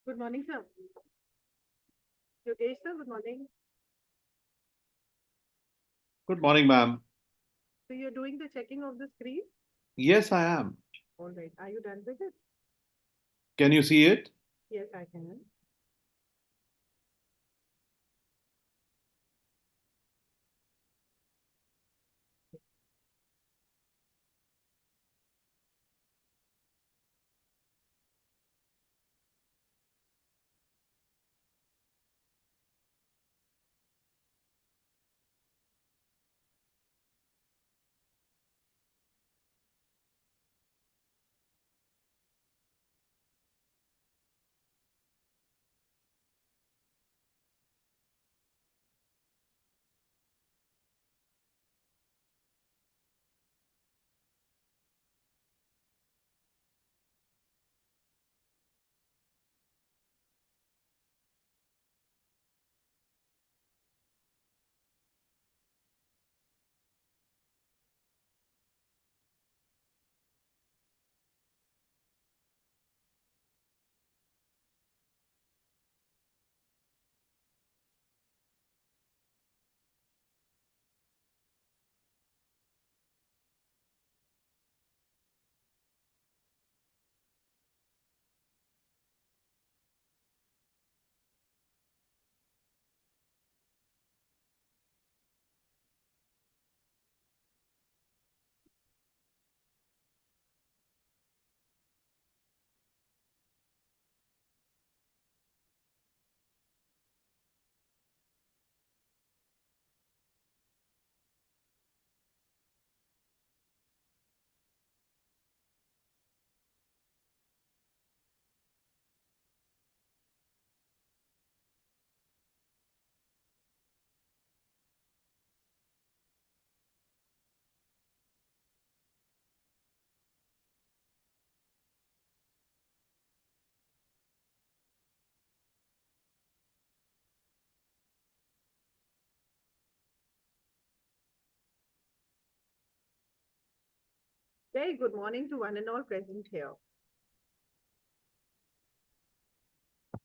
Good morning, sir. Yogesh, sir, good morning. Good morning, ma'am. So you're doing the checking of the screen? Yes, I am. All right. Are you done with it? Can you see it? Yes, I can. Very good morning to one and all present here.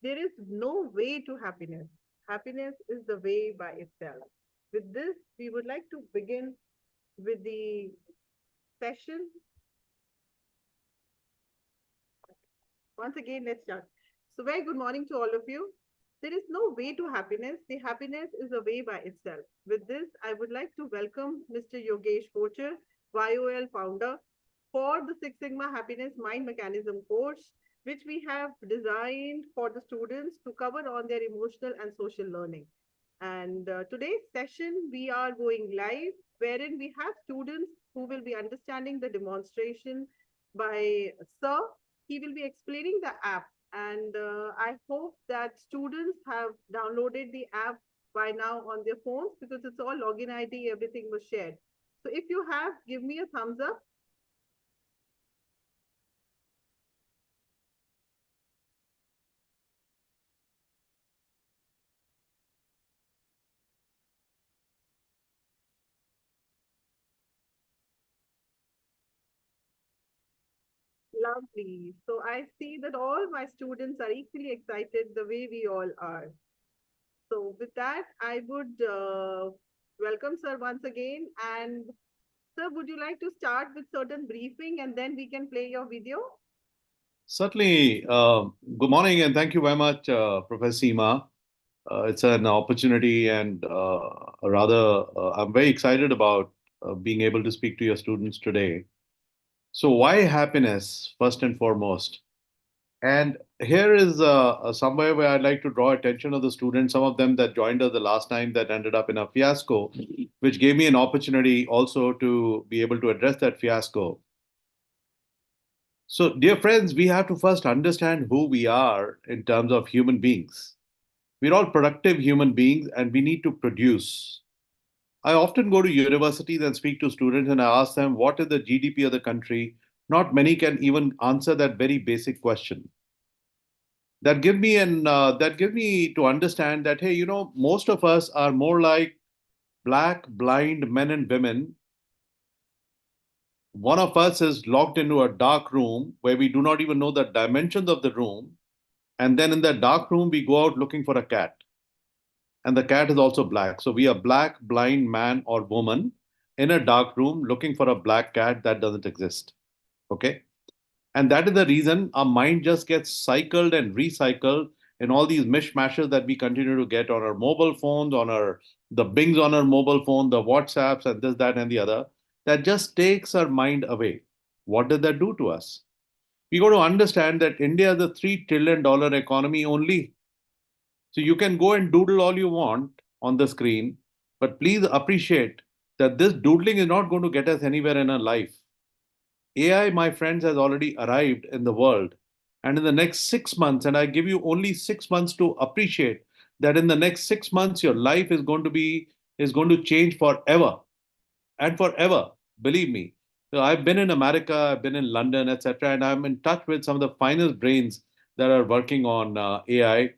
There is no way to happiness. Happiness is the way by itself. With this, we would like to begin with the session. Once again, let's start. So, very good morning to all of you. There is no way to happiness. The happiness is a way by itself. With this, I would like to welcome Mr. Yogesh Kochar, YOL founder, for the Six Sigma Happiness Mind Mechanism course, which we have designed for the students to cover on their emotional and social learning. And today's session, we are going live, wherein we have students who will be understanding the demonstration by Sir. He will be explaining the app, and I hope that students have downloaded the app by now on their phones because it's all login ID, everything was shared. So if you have, give me a thumbs up. Lovely. So I see that all my students are equally excited the way we all are. So with that, I would welcome Sir once again. And Sir, would you like to start with certain briefing and then we can play your video? Certainly. Good morning, and thank you very much, Professor Seema. It's an opportunity, and I'm very excited about being able to speak to your students today. So, why happiness, first and foremost? And here is somewhere where I'd like to draw attention of the students, some of them that joined us the last time that ended up in a fiasco, which gave me an opportunity also to be able to address that fiasco. So, dear friends, we have to first understand who we are in terms of human beings. We're all productive human beings and we need to produce. I often go to universities and speak to students and I ask them, what is the GDP of the country? Not many can even answer that very basic question. That give me to understand that, hey, most of us are more like black, blind men and women. One of us is locked into a dark room where we do not even know the dimensions of the room, and then in that dark room, we go out looking for a cat. And the cat is also black. So we are black, blind man or woman in a dark room looking for a black cat that doesn't exist. Okay. And that is the reason our mind just gets cycled and recycled in all these mishmashes that we continue to get on our mobile phones, on our the Bings on our mobile phone, the WhatsApps, and this, that, and the other. That just takes our mind away. What does that do to us? We got to understand that India is a $3 trillion economy only. So you can go and doodle all you want on the screen, but please appreciate that this doodling is not going to get us anywhere in our life. AI, my friends, has already arrived in the world. And in the next 6 months, and I give you only 6 months to appreciate that in the next 6 months, your life is going to change forever and forever. Believe me. So I've been in America, I've been in London, etc., and I'm in touch with some of the finest brains that are working on AI.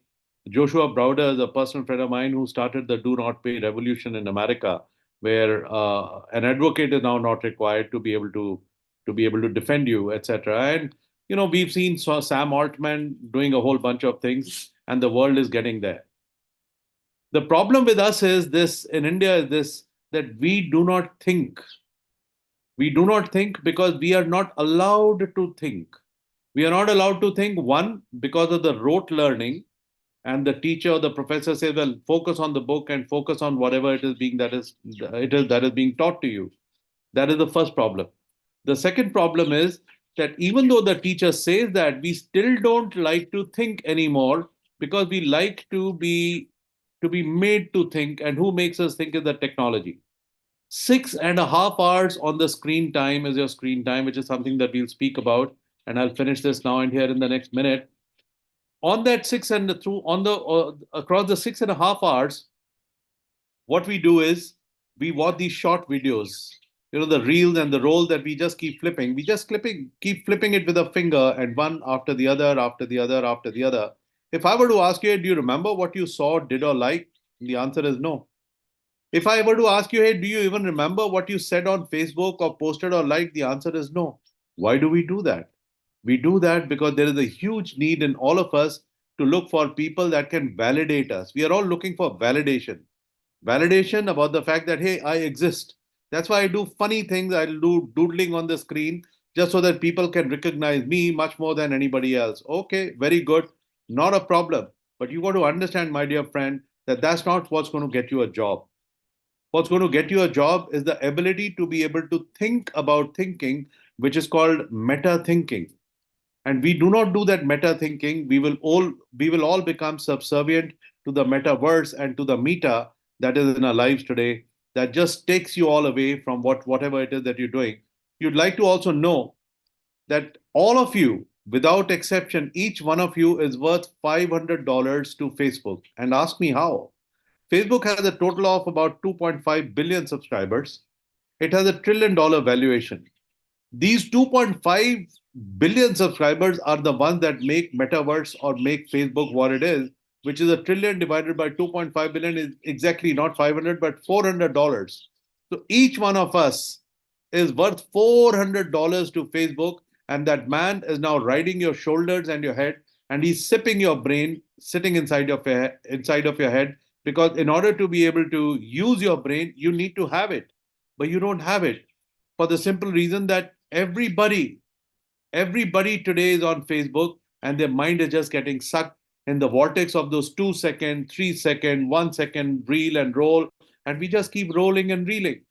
Joshua Browder is a personal friend of mine who started the Do Not Pay revolution in America, where an advocate is now not required to be able to defend you, etc. And we've seen Sam Altman doing a whole bunch of things, and the world is getting there. The problem with us is this in India is this that we do not think. We do not think because we are not allowed to think. We are not allowed to think, one, because of the rote learning, and the teacher or the professor says, well, focus on the book and focus on whatever it is that is being taught to you. That is the first problem. The second problem is that even though the teacher says that, we still don't like to think anymore because we like to be made to think, and who makes us think is the technology. 6.5 hours on the screen time is your screen time, which is something that we'll speak about. And I'll finish this now and here in the next minute. On that across the 6.5 hours, what we do is we watch these short videos, the reels and the roll that we just keep flipping. We just keep flipping it with a finger, and one after the other, after the other, after the other. If I were to ask you, do you remember what you saw, did, or like? The answer is no. If I were to ask you, hey, do you even remember what you said on Facebook or posted or liked? The answer is no. Why do we do that? We do that because there is a huge need in all of us to look for people that can validate us. We are all looking for validation. Validation about the fact that, hey, I exist. That's why I do funny things. I'll do doodling on the screen just so that people can recognize me much more than anybody else. Okay, very good. Not a problem. But you got to understand, my dear friend, that that's not what's going to get you a job. What's going to get you a job is the ability to be able to think about thinking, which is called meta thinking. And we do not do that meta thinking. We will all become subservient to the metaverse and to the meta that is in our lives today, that just takes you all away from whatever it is that you're doing. You'd like to also know that all of you, without exception, each one of you is worth $500 to Facebook. And ask me how. Facebook has a total of about 2.5 billion subscribers. It has $1 trillion valuation. These 2.5 billion subscribers are the ones that make Metaverse or make Facebook what it is, which is $1 trillion divided by 2.5 billion is exactly not 500, but $400. So each one of us is worth $400 to Facebook, and that man is now riding your shoulders and your head, and he's sipping your brain, sitting inside of your head. Because in order to be able to use your brain, you need to have it. But you don't have it for the simple reason that everybody today is on Facebook, and their mind is just getting sucked in the vortex of those 2 second, 3 second, 1 second reel and roll. And we just keep rolling and reeling.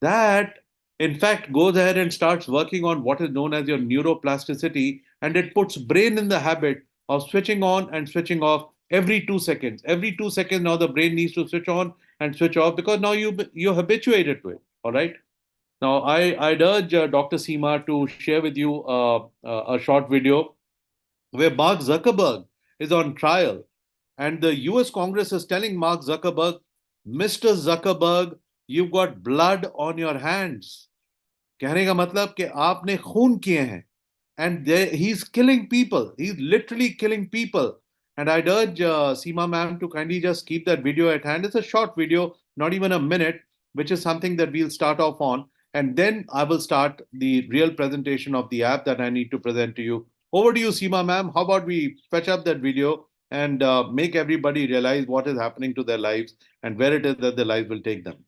That, in fact, goes ahead and starts working on what is known as your neuroplasticity. And it puts brain in the habit of switching on and switching off every 2 seconds. Every 2 seconds, now the brain needs to switch on and switch off because now you're habituated to it. All right. Now, I'd urge Dr. Seema to share with you a short video where Mark Zuckerberg is on trial, and the US Congress is telling Mark Zuckerberg, Mr. Zuckerberg, you've got blood on your hands. कहने का मतलब कि आपने खून किए हैं. And he's killing people. He's literally killing people. And I'd urge Seema ma'am to kindly just keep that video at hand. It's a short video, not even a minute, which is something that we'll start off on. And then I will start the real presentation of the app that I need to present to you Over to you, Seema ma'am. How about we fetch up that video and make everybody realize what is happening to their lives and where it is that their lives will take them.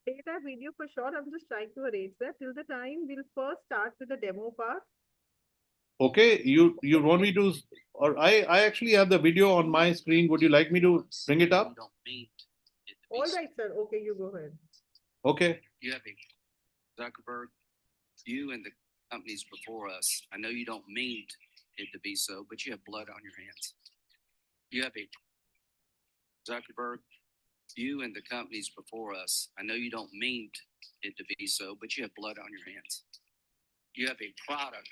Play that video for sure. I'm just trying to arrange that. Till the time, we'll first start with the demo part. Okay, you want me to, or I actually have the video on my screen. Would you like me to bring it up? All right, sir. Okay, you go ahead. Okay. You have a Zuckerberg, you and the companies before us. I know you don't mean it to be so, but you have blood on your hands. You have a Zuckerberg, you and the companies before us. I know you don't mean it to be so, but you have blood on your hands. You have a product.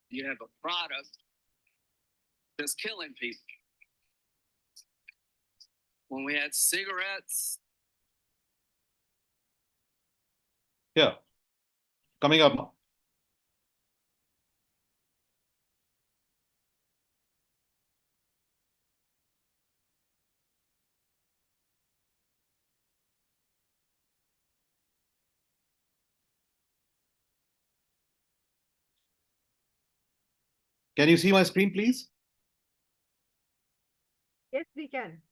You have a product that's killing people. When we had cigarettes, Yeah. Coming up now. Can you see my screen, please? Yes, we can.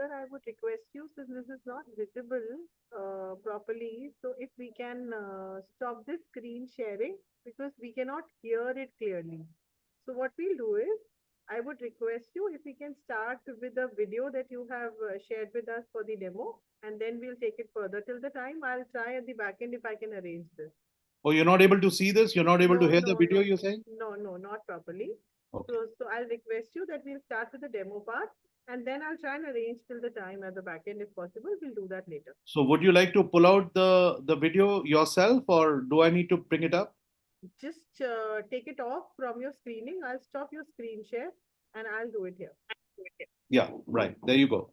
Sir, I would request you, since this is not visible properly, so if we can stop this screen sharing because we cannot hear it clearly. So what we'll do is, I would request you if we can start with the video that you have shared with us for the demo, and then we'll take it further. Till the time, I'll try at the back end if I can arrange this. Oh, you're not able to see this? You're not able to No, hear the no, video, no, you're saying? no, not properly. Okay. So I'll request you that we'll start with the demo part, and then I'll try and arrange till the time at the back end if possible. We'll do that later. So would you like to pull out the video yourself, or do I need to bring it up? Just take it off from your screening. I'll stop your screen share and I'll do it here. Yeah, right. There you go.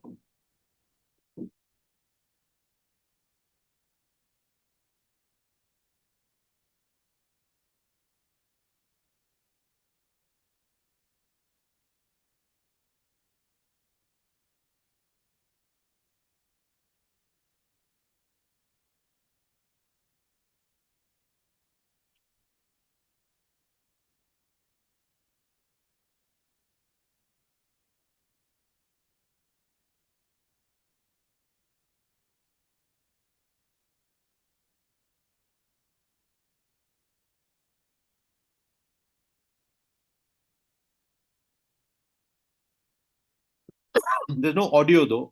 There's no audio though.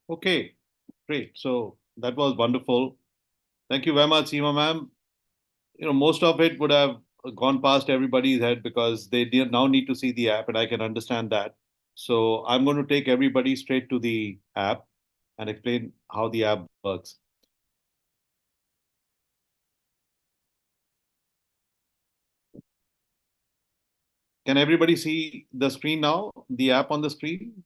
Okay, great. So that was wonderful. Thank you very much, Seema ma'am. Most of it would have gone past everybody's head because they now need to see the app, and I can understand that. So I'm going to take everybody straight to the app and explain how the app works. Can everybody see the screen now? The app on the screen?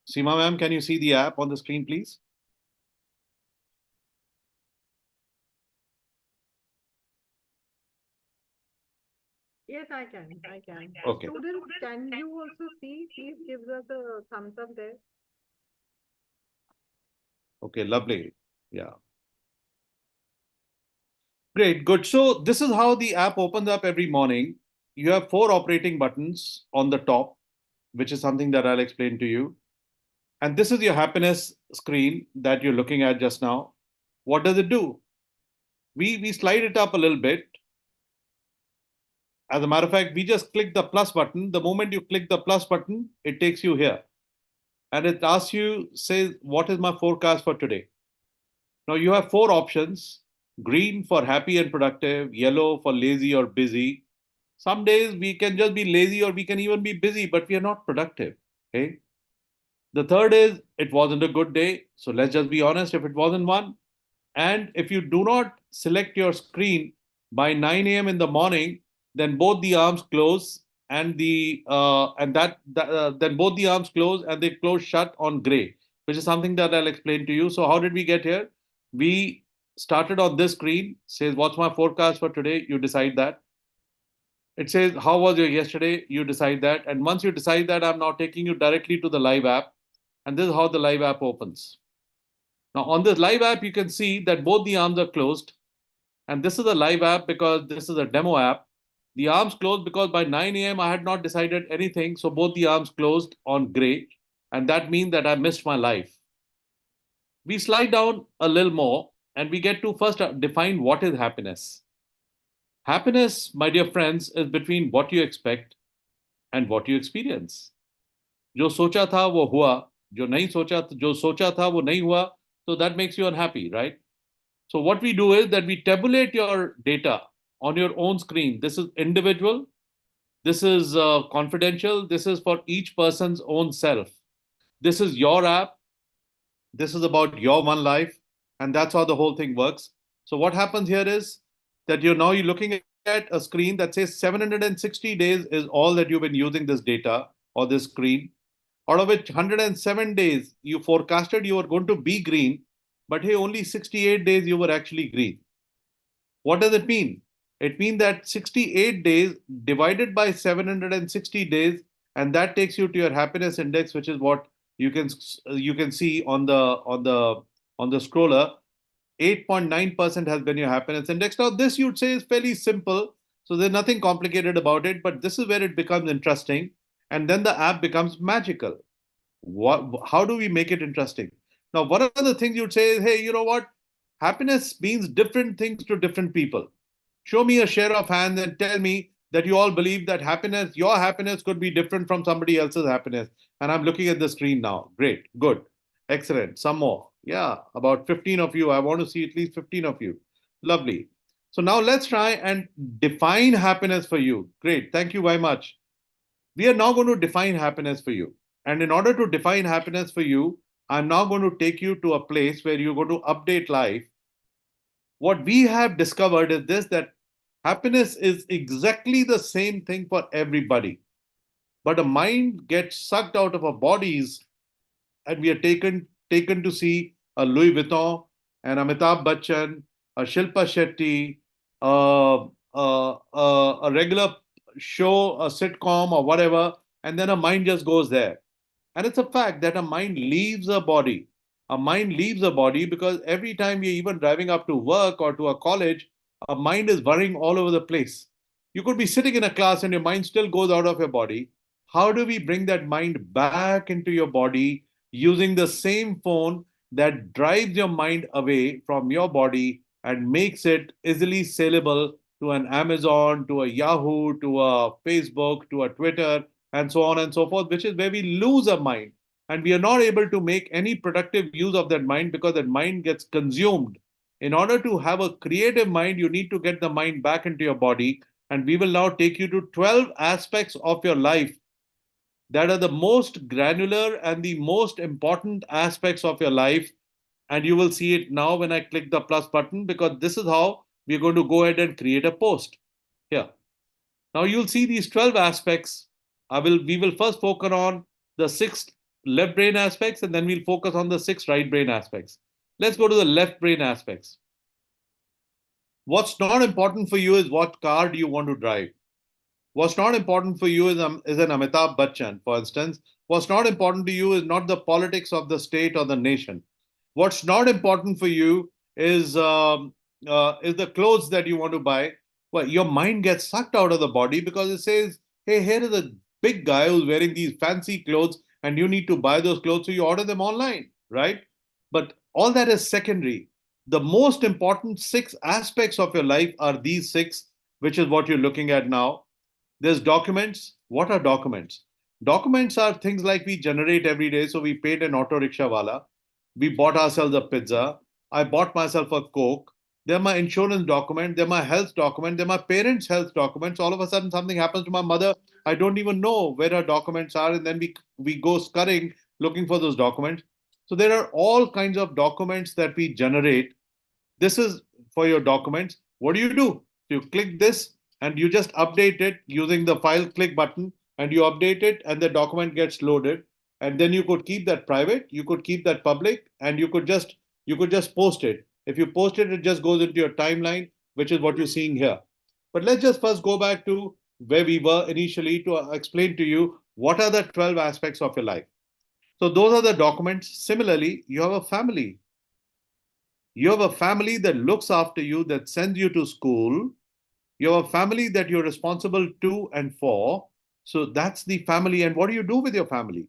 Seema ma'am, can you see the app on the screen, please? Yes, I can. I can. Okay. Students, can you also see? Please give us a thumbs up there. Okay, lovely. Yeah. Great, good. So this is how the app opens up every morning. You have 4 operating buttons on the top, which is something that I'll explain to you. And this is your happiness screen that you're looking at just now. What does it do? We slide it up a little bit. As a matter of fact, we just click the plus button. The moment you click the plus button, it takes you here. And it asks you, says, what is my forecast for today? Now you have 4 options: green for happy and productive, yellow for lazy or busy. Some days we can just be lazy or we can even be busy, but we are not productive. Okay. The third is it wasn't a good day. So let's just be honest if it wasn't one. And if you do not select your screen by 9 a.m. in the morning, then both the arms close and then both the arms close and they close shut on gray, which is something that I'll explain to you. So how did we get here? We started on this screen, says what's my forecast for today? You decide that. It says how was your yesterday? You decide that. And once you decide that, I'm now taking you directly to the live app. And this is how the live app opens. Now on this live app, you can see that both the arms are closed. And this is a live app because this is a demo app. The arms closed because by 9 a.m. I had not decided anything. So both the arms closed on gray. And that means that I missed my life. We slide down a little more and we get to first define what is happiness. Happiness, my dear friends, is between what you expect and what you experience. जो सोचा था वो हुआ, जो सोचा था वो नहीं हुआ, so that makes you unhappy, right? So what we do is that we tabulate your data on your own screen. This is individual, this is confidential, this is for each person's own self. This is your app, this is about your one life, and that's how the whole thing works. So what happens here is that you're looking at a screen that says 760 days is all that you've been using this data or this screen, out of which 107 days you forecasted you were going to be green, but hey, only 68 days you were actually green. What does it mean? It means that 68 days divided by 760 days, and that takes you to your happiness index, which is what you can see on the scroller. 8.9% has been your happiness index. Now, this you'd say is fairly simple. So there's nothing complicated about it, but this is where it becomes interesting. And then the app becomes magical. How do we make it interesting? Now, one of the things you'd say is, hey, you know what? Happiness means different things to different people. Show me a share of hands and tell me that you all believe that happiness, your happiness could be different from somebody else's happiness. And I'm looking at the screen now. Great, good, excellent. Some more. Yeah, about 15 of you. I want to see at least 15 of you. Lovely. So now let's try and define happiness for you. Great, thank you very much. We are now going to define happiness for you. And in order to define happiness for you, I'm now going to take you to a place where you're going to update life. What we have discovered is this, that happiness is exactly the same thing for everybody. But a mind gets sucked out of our bodies and we are taken to see a Louis Vuitton, an Amitabh Bachchan, a Shilpa Shetty, a regular show, a sitcom or whatever, and then a mind just goes there. And it's a fact that a mind leaves a body. A mind leaves a body because every time you're even driving up to work or to a college, a mind is worrying all over the place. You could be sitting in a class and your mind still goes out of your body. How do we bring that mind back into your body using the same phone that drives your mind away from your body and makes it easily saleable to an Amazon, to a Yahoo, to a Facebook, to a Twitter, and so on and so forth, which is where we lose our mind. And we are not able to make any productive use of that mind because that mind gets consumed. In order to have a creative mind, you need to get the mind back into your body. And we will now take you to 12 aspects of your life that are the most granular and the most important aspects of your life. And you will see it now when I click the plus button, because this is how we're going to go ahead and create a post here. Now you'll see these 12 aspects. We will first focus on the 6 left brain aspects, and then we'll focus on the 6 right brain aspects. Let's go to the left brain aspects. What's not important for you is what car do you want to drive. What's not important for you is an Amitabh Bachchan, for instance. What's not important to you is not the politics of the state or the nation. What's not important for you is the clothes that you want to buy. Well, your mind gets sucked out of the body because it says, hey, here is a big guy who's wearing these fancy clothes and you need to buy those clothes, so you order them online, right? But all that is secondary. The most important 6 aspects of your life are these 6, which is what you're looking at now. There's documents. What are documents? Documents are things like we generate every day. So we paid an auto rickshaw wala. We bought ourselves a pizza. I bought myself a Coke. They're my insurance document. They're my health document. They're my parents' health documents. All of a sudden, something happens to my mother. I don't even know where her documents are. And then we go scurrying looking for those documents. So there are all kinds of documents that we generate. This is for your documents. What do? You click this and you just update it using the file click button, and you update it and the document gets loaded. And then you could keep that private, you could keep that public, and you could just post it. If you post it, it just goes into your timeline, which is what you're seeing here. But let's just first go back to where we were initially to explain to you what are the 12 aspects of your life. So those are the documents. Similarly, you have a family. You have a family that looks after you, that sends you to school. You have a family that you're responsible to and for. So that's the family. And what do you do with your family?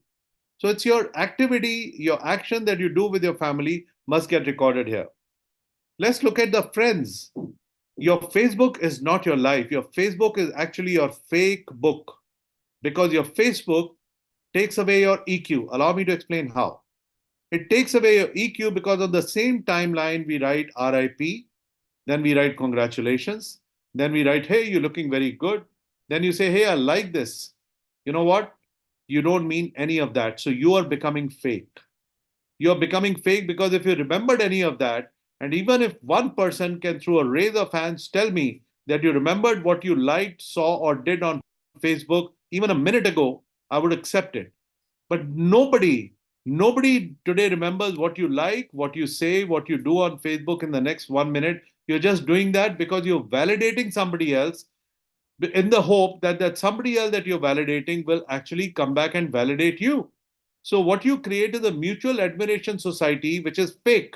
So it's your activity, your action that you do with your family must get recorded here. Let's look at the friends. Your Facebook is not your life. Your Facebook is actually your fake book, because your Facebook takes away your EQ. Allow me to explain how. It takes away your EQ because on the same timeline, we write RIP, then we write congratulations, then we write, hey, you're looking very good. Then you say, hey, I like this. You know what? You don't mean any of that. So you are becoming fake. You're becoming fake because if you remembered any of that, and even if one person can, through a raise of hands, tell me that you remembered what you liked, saw, or did on Facebook even a minute ago, I would accept it. But nobody today remembers what you like, what you say, what you do on Facebook in the next 1 minute. You're just doing that because you're validating somebody else in the hope that that somebody else that you're validating will actually come back and validate you. So what you create is a mutual admiration society, which is fake.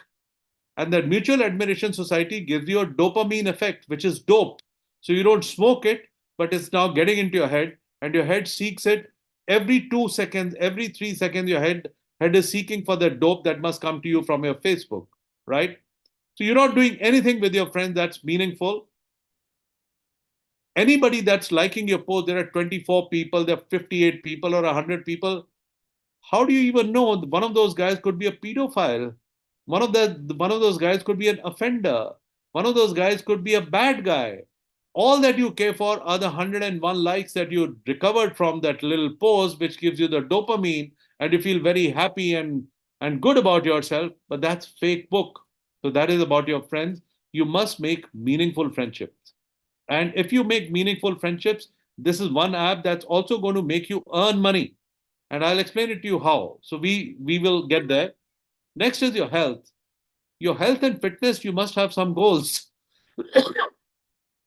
And that mutual admiration society gives you a dopamine effect, which is dope. So you don't smoke it, but it's now getting into your head, and your head seeks it every 2 seconds, every 3 seconds. Your head is seeking for the dope that must come to you from your Facebook, right? So you're not doing anything with your friends that's meaningful. Anybody that's liking your post, there are 24 people, there are 58 people, or 100 people. How do you even know one of those guys could be a pedophile? One of those guys could be an offender. One of those guys could be a bad guy. All that you care for are the 101 likes that you recovered from that little post, which gives you the dopamine, and you feel very happy and good about yourself. But that's fake book. So that is about your friends. You must make meaningful friendships. And if you make meaningful friendships, this is one app that's also going to make you earn money. And I'll explain it to you how. So we will get there. Next is your health. Your health and fitness, you must have some goals.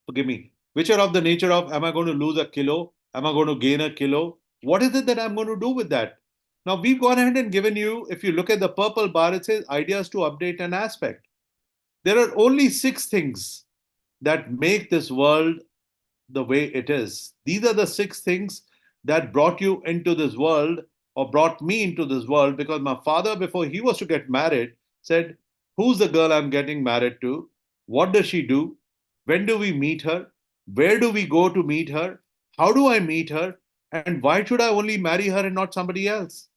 Forgive me. Which are of the nature of, am I going to lose a kilo? Am I going to gain a kilo? What is it that I'm going to do with that? Now, we've gone ahead and given you, if you look at the purple bar, it says ideas to update an aspect. There are only 6 things that make this world the way it is. These are the 6 things that brought you into this world, or brought me into this world, because my father, before he was to get married, said, who's the girl I'm getting married to? What does she do? When do we meet her? Where do we go to meet her? How do I meet her? And why should I only marry her and not somebody else?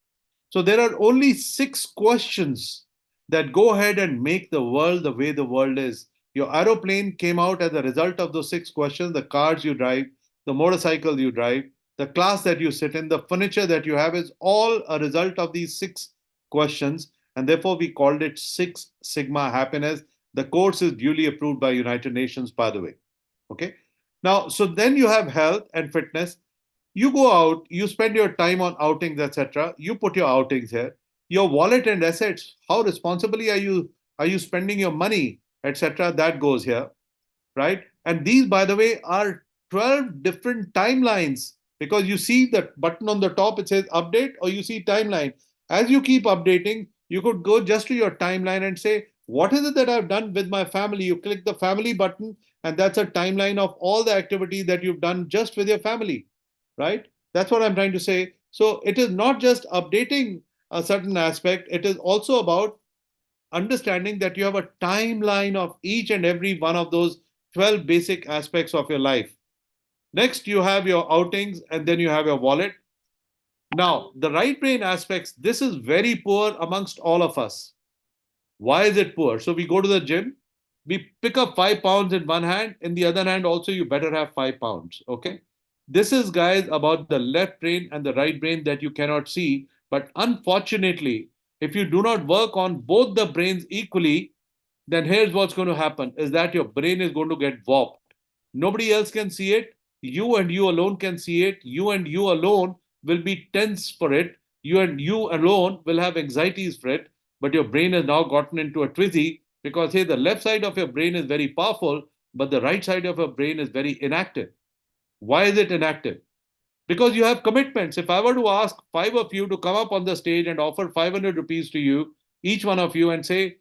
So there are only 6 questions that go ahead and make the world the way the world is. Your aeroplane came out as a result of those 6 questions: the cars you drive, the motorcycle you drive, the class that you sit in, the furniture that you have is all a result of these 6 questions. And therefore, we called it Six Sigma Happiness. The course is duly approved by United Nations, by the way. Okay. Now, so then you have health and fitness. You go out, you spend your time on outings, etc. You put your outings here. Your wallet and assets, how responsibly are you spending your money, etc. That goes here, right? And these, by the way, are 12 different timelines, because you see the button on the top, it says update, or you see timeline. As you keep updating, you could go just to your timeline and say, what is it that I've done with my family? You click the family button, and that's a timeline of all the activities that you've done just with your family, right? That's what I'm trying to say. So it is not just updating a certain aspect, it is also about understanding that you have a timeline of each and every one of those 12 basic aspects of your life. Next, you have your outings, and then you have your wallet. Now, the right brain aspects, this is very poor amongst all of us. Why is it poor? So we go to the gym, we pick up 5 pounds in one hand, in the other hand, also, you better have 5 pounds. Okay. This is, guys, about the left brain and the right brain that you cannot see. But unfortunately, if you do not work on both the brains equally, then here's what's going to happen is that your brain is going to get warped. Nobody else can see it. You and you alone can see it. You and you alone will be tense for it. You and you alone will have anxieties for it. But your brain has now gotten into a tizzy because, hey, the left side of your brain is very powerful, but the right side of your brain is very inactive. Why is it inactive? Because you have commitments. If I were to ask 5 of you to come up on the stage and offer 500 rupees to you, each one of you, and say,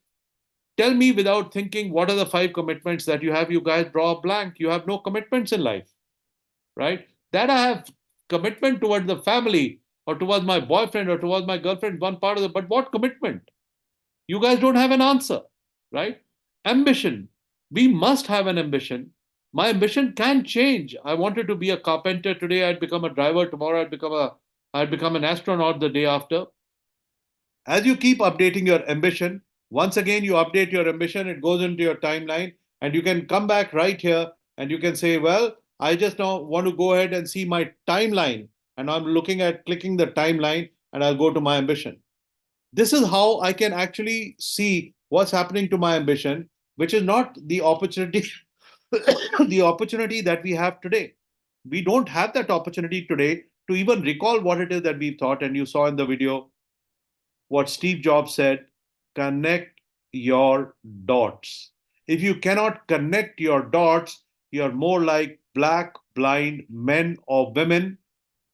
tell me without thinking, what are the 5 commitments that you have? You guys draw a blank. You have no commitments in life, right? That I have commitment towards the family or towards my boyfriend or towards my girlfriend, one part of it. But what commitment? You guys don't have an answer, right? Ambition. We must have an ambition. My ambition can change. I wanted to be a carpenter today. I'd become a driver tomorrow. I'd become an astronaut the day after. As you keep updating your ambition, once again, you update your ambition, it goes into your timeline, and you can come back right here and you can say, well, I just now want to go ahead and see my timeline. And I'm looking at clicking the timeline, and I'll go to my ambition. This is how I can actually see what's happening to my ambition, which is not the opportunity, the opportunity that we have today. We don't have that opportunity today to even recall what it is that we've thought. And you saw in the video what Steve Jobs said: connect your dots. If you cannot connect your dots, you're more like black, blind men or women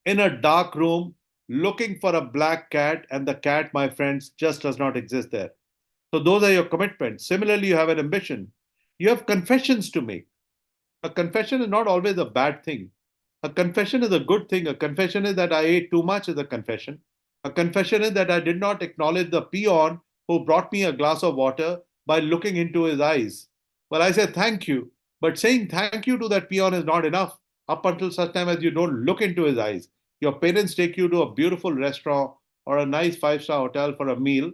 in a dark room looking for a black cat, and the cat, my friends, just does not exist there. So, those are your commitments. Similarly, you have an ambition. You have confessions to make. A confession is not always a bad thing. A confession is a good thing. A confession is that I ate too much, is a confession. A confession is that I did not acknowledge the peon who brought me a glass of water by looking into his eyes. Well, I said thank you. But saying thank you to that peon is not enough up until such time as you don't look into his eyes. Your parents take you to a beautiful restaurant or a nice 5-star hotel for a meal.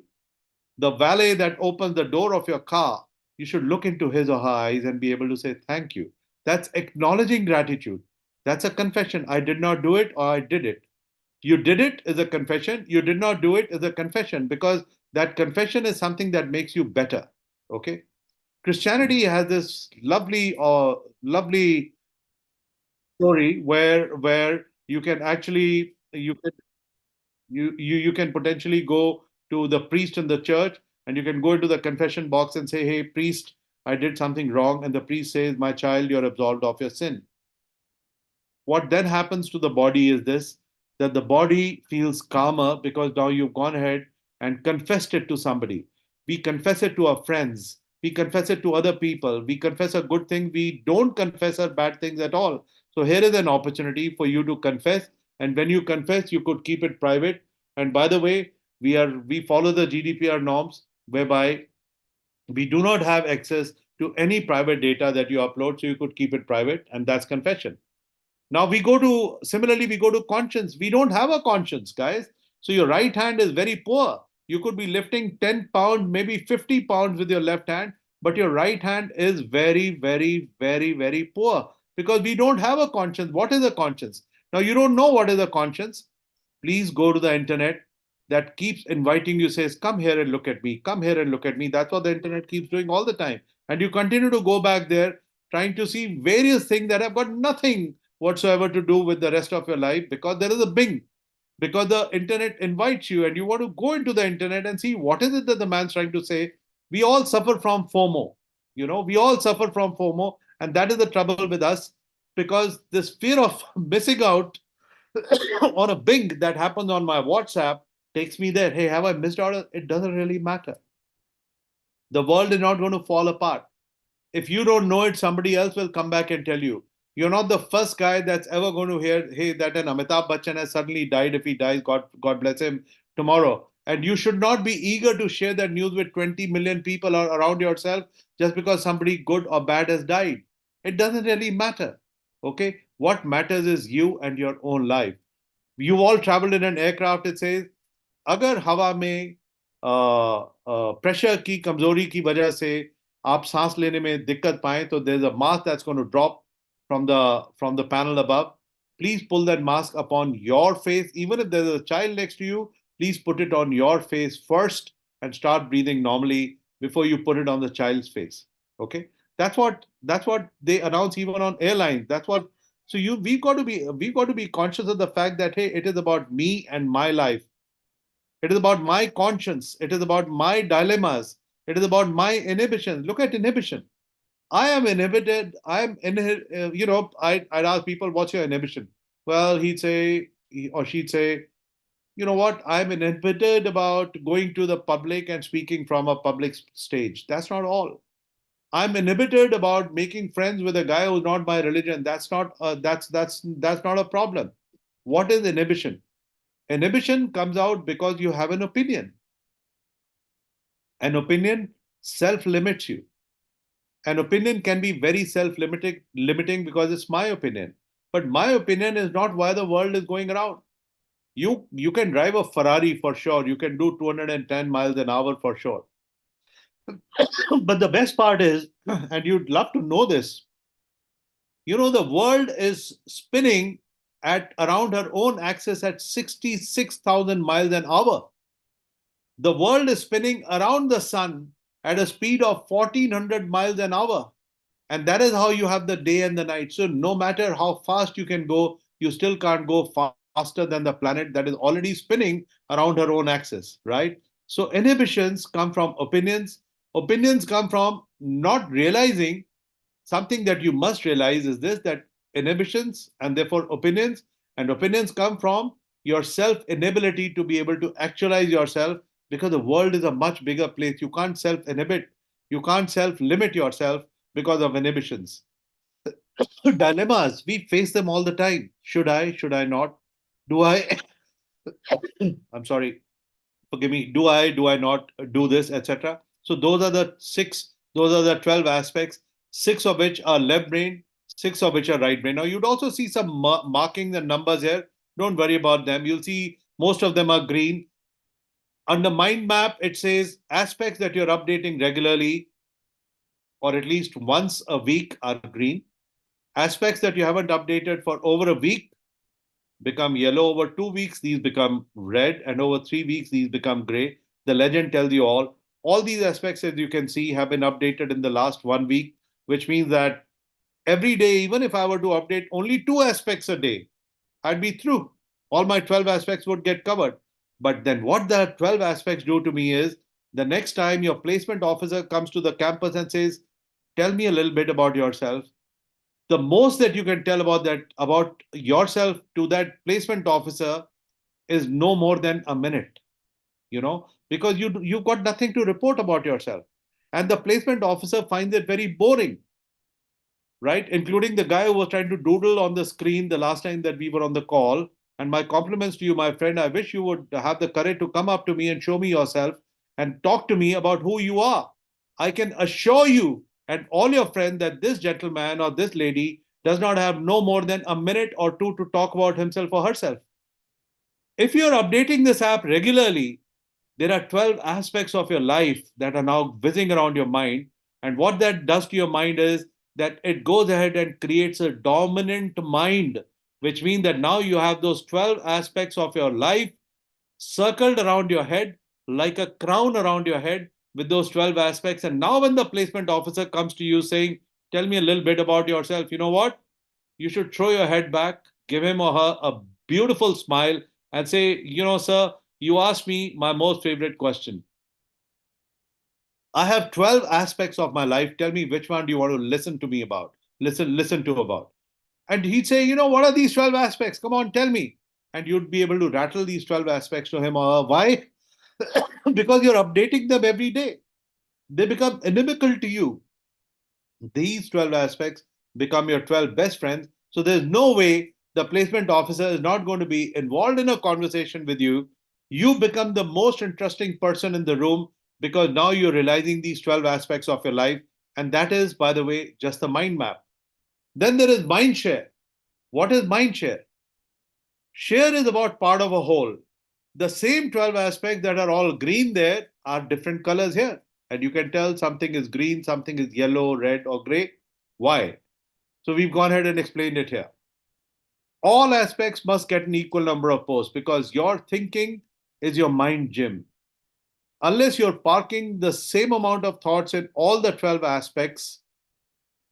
The valet that opens the door of your car, you should look into his or her eyes and be able to say thank you. That's acknowledging gratitude. That's a confession. I did not do it, or I did it. You did it is a confession. You did not do it is a confession, because that confession is something that makes you better. Okay. Christianity has this lovely story where you can actually you can potentially go to the priest in the church, and you can go into the confession box and say, hey, priest, I did something wrong. And the priest says, my child, you're absolved of your sin. What then happens to the body is this, that the body feels calmer because now you've gone ahead and confessed it to somebody. We confess it to our friends. We confess it to other people. We confess a good thing. We don't confess our bad things at all. So here is an opportunity for you to confess. And when you confess, you could keep it private. And by the way, we follow the GDPR norms, whereby we do not have access to any private data that you upload, so you could keep it private, and that's confession. Now similarly, we go to conscience. We don't have a conscience, guys. So your right hand is very poor. You could be lifting 10 pounds, maybe 50 pounds with your left hand, but your right hand is very, very, very, very poor because we don't have a conscience. What is a conscience? Now, you don't know what is a conscience. Please go to the internet that keeps inviting you, says, come here and look at me, come here and look at me. That's what the internet keeps doing all the time. And you continue to go back there trying to see various things that have got nothing whatsoever to do with the rest of your life because there is a Bing, because the internet invites you and you want to go into the internet and see what is it that the man's trying to say. We all suffer from FOMO. We all suffer from FOMO, and that is the trouble with us because this fear of missing out on a Bing that happens on my WhatsApp takes me there. Hey, have I missed out? It doesn't really matter. The world is not going to fall apart. If you don't know it, somebody else will come back and tell you. You're not the first guy that's ever going to hear, hey, that an Amitabh Bachchan has suddenly died. If he dies, God bless him, tomorrow. And you should not be eager to share that news with 20 million people around yourself just because somebody good or bad has died. It doesn't really matter. Okay? What matters is you and your own life. You all traveled in an aircraft, it says, अगर हवा में pressure की कमजोरी की वजह से आप सांस लेने में दिक्कत पाएं तो there's a mask that's going to drop from the panel above. Please pull that mask upon your face. Even if there's a child next to you, please put it on your face first and start breathing normally before you put it on the child's face. Okay, that's what they announce even on airlines. So we've got to be conscious of the fact that, hey, it is about me and my life. It is about my conscience. It is about my dilemmas. It is about my inhibitions. Look at inhibition. I am inhibited. I'd ask people, what's your inhibition? Well, he or she'd say, you know what? I'm inhibited about going to the public and speaking from a public stage. That's not all. I'm inhibited about making friends with a guy who's not my religion. That's not a problem. What is inhibition? Inhibition comes out because you have an opinion. An opinion self-limits you. An opinion can be very self-limiting because it's my opinion. But my opinion is not why the world is going around. You can drive a Ferrari for sure. You can do 210 miles an hour for sure. But the best part is, and you'd love to know this, the world is spinning at around her own axis at 66,000 miles an hour. The world is spinning around the sun at a speed of 1,400 miles an hour. And that is how you have the day and the night. So no matter how fast you can go, you still can't go faster than the planet that is already spinning around her own axis, right? So inhibitions come from opinions. Opinions come from not realizing something that you must realize is this, that inhibitions and therefore opinions come from your self-inability to be able to actualize yourself because the world is a much bigger place. You can't self-inhibit. You can't self-limit yourself because of inhibitions. Dilemmas, we face them all the time. Should I not? Do I? I'm sorry. Forgive me. Do I not do this, etc.? So those are the 12 aspects, 6 of which are left brain, 6 of which are right brain. Now, you'd also see some markings and numbers here. Don't worry about them. You'll see most of them are green. On the mind map, it says aspects that you're updating regularly or at least once a week are green. Aspects that you haven't updated for over a week become yellow. Over 2 weeks, these become red. And over 3 weeks, these become gray. The legend tells you all these aspects, as you can see, have been updated in the last 1 week, which means that every day, even if I were to update only 2 aspects a day, I'd be through. All my 12 aspects would get covered. But then what the 12 aspects do to me is the next time your placement officer comes to the campus and says, tell me a little bit about yourself, the most that you can tell about yourself to that placement officer is no more than a minute, because you've got nothing to report about yourself. And the placement officer finds it very boring, right? Including the guy who was trying to doodle on the screen the last time that we were on the call. And my compliments to you, my friend. I wish you would have the courage to come up to me and show me yourself and talk to me about who you are. I can assure you and all your friends that this gentleman or this lady does not have no more than a minute or two to talk about himself or herself. If you're updating this app regularly, there are 12 aspects of your life that are now whizzing around your mind. And what that does to your mind is that it goes ahead and creates a dominant mind, which means that now you have those 12 aspects of your life circled around your head like a crown around your head with those 12 aspects. And now, when the placement officer comes to you saying, tell me a little bit about yourself, you know what? You should throw your head back, give him or her a beautiful smile, and say, sir, you asked me my most favorite question. I have 12 aspects of my life. Tell me which one do you want to listen to me about? Listen to about. And he'd say, what are these 12 aspects? Come on, tell me. And you'd be able to rattle these 12 aspects to him or her. Why? Because you're updating them every day. They become inimical to you. These 12 aspects become your 12 best friends. So there's no way the placement officer is not going to be involved in a conversation with you. You become the most interesting person in the room because now you're realizing these 12 aspects of your life. And that is, by the way, just the mind map. Then there is mind share. What is mind share? Share is about part of a whole. The same 12 aspects that are all green there are different colors here. And you can tell something is green, something is yellow, red, or gray. Why? So we've gone ahead and explained it here. All aspects must get an equal number of posts because your thinking is your mind gym. Unless you're parking the same amount of thoughts in all the 12 aspects,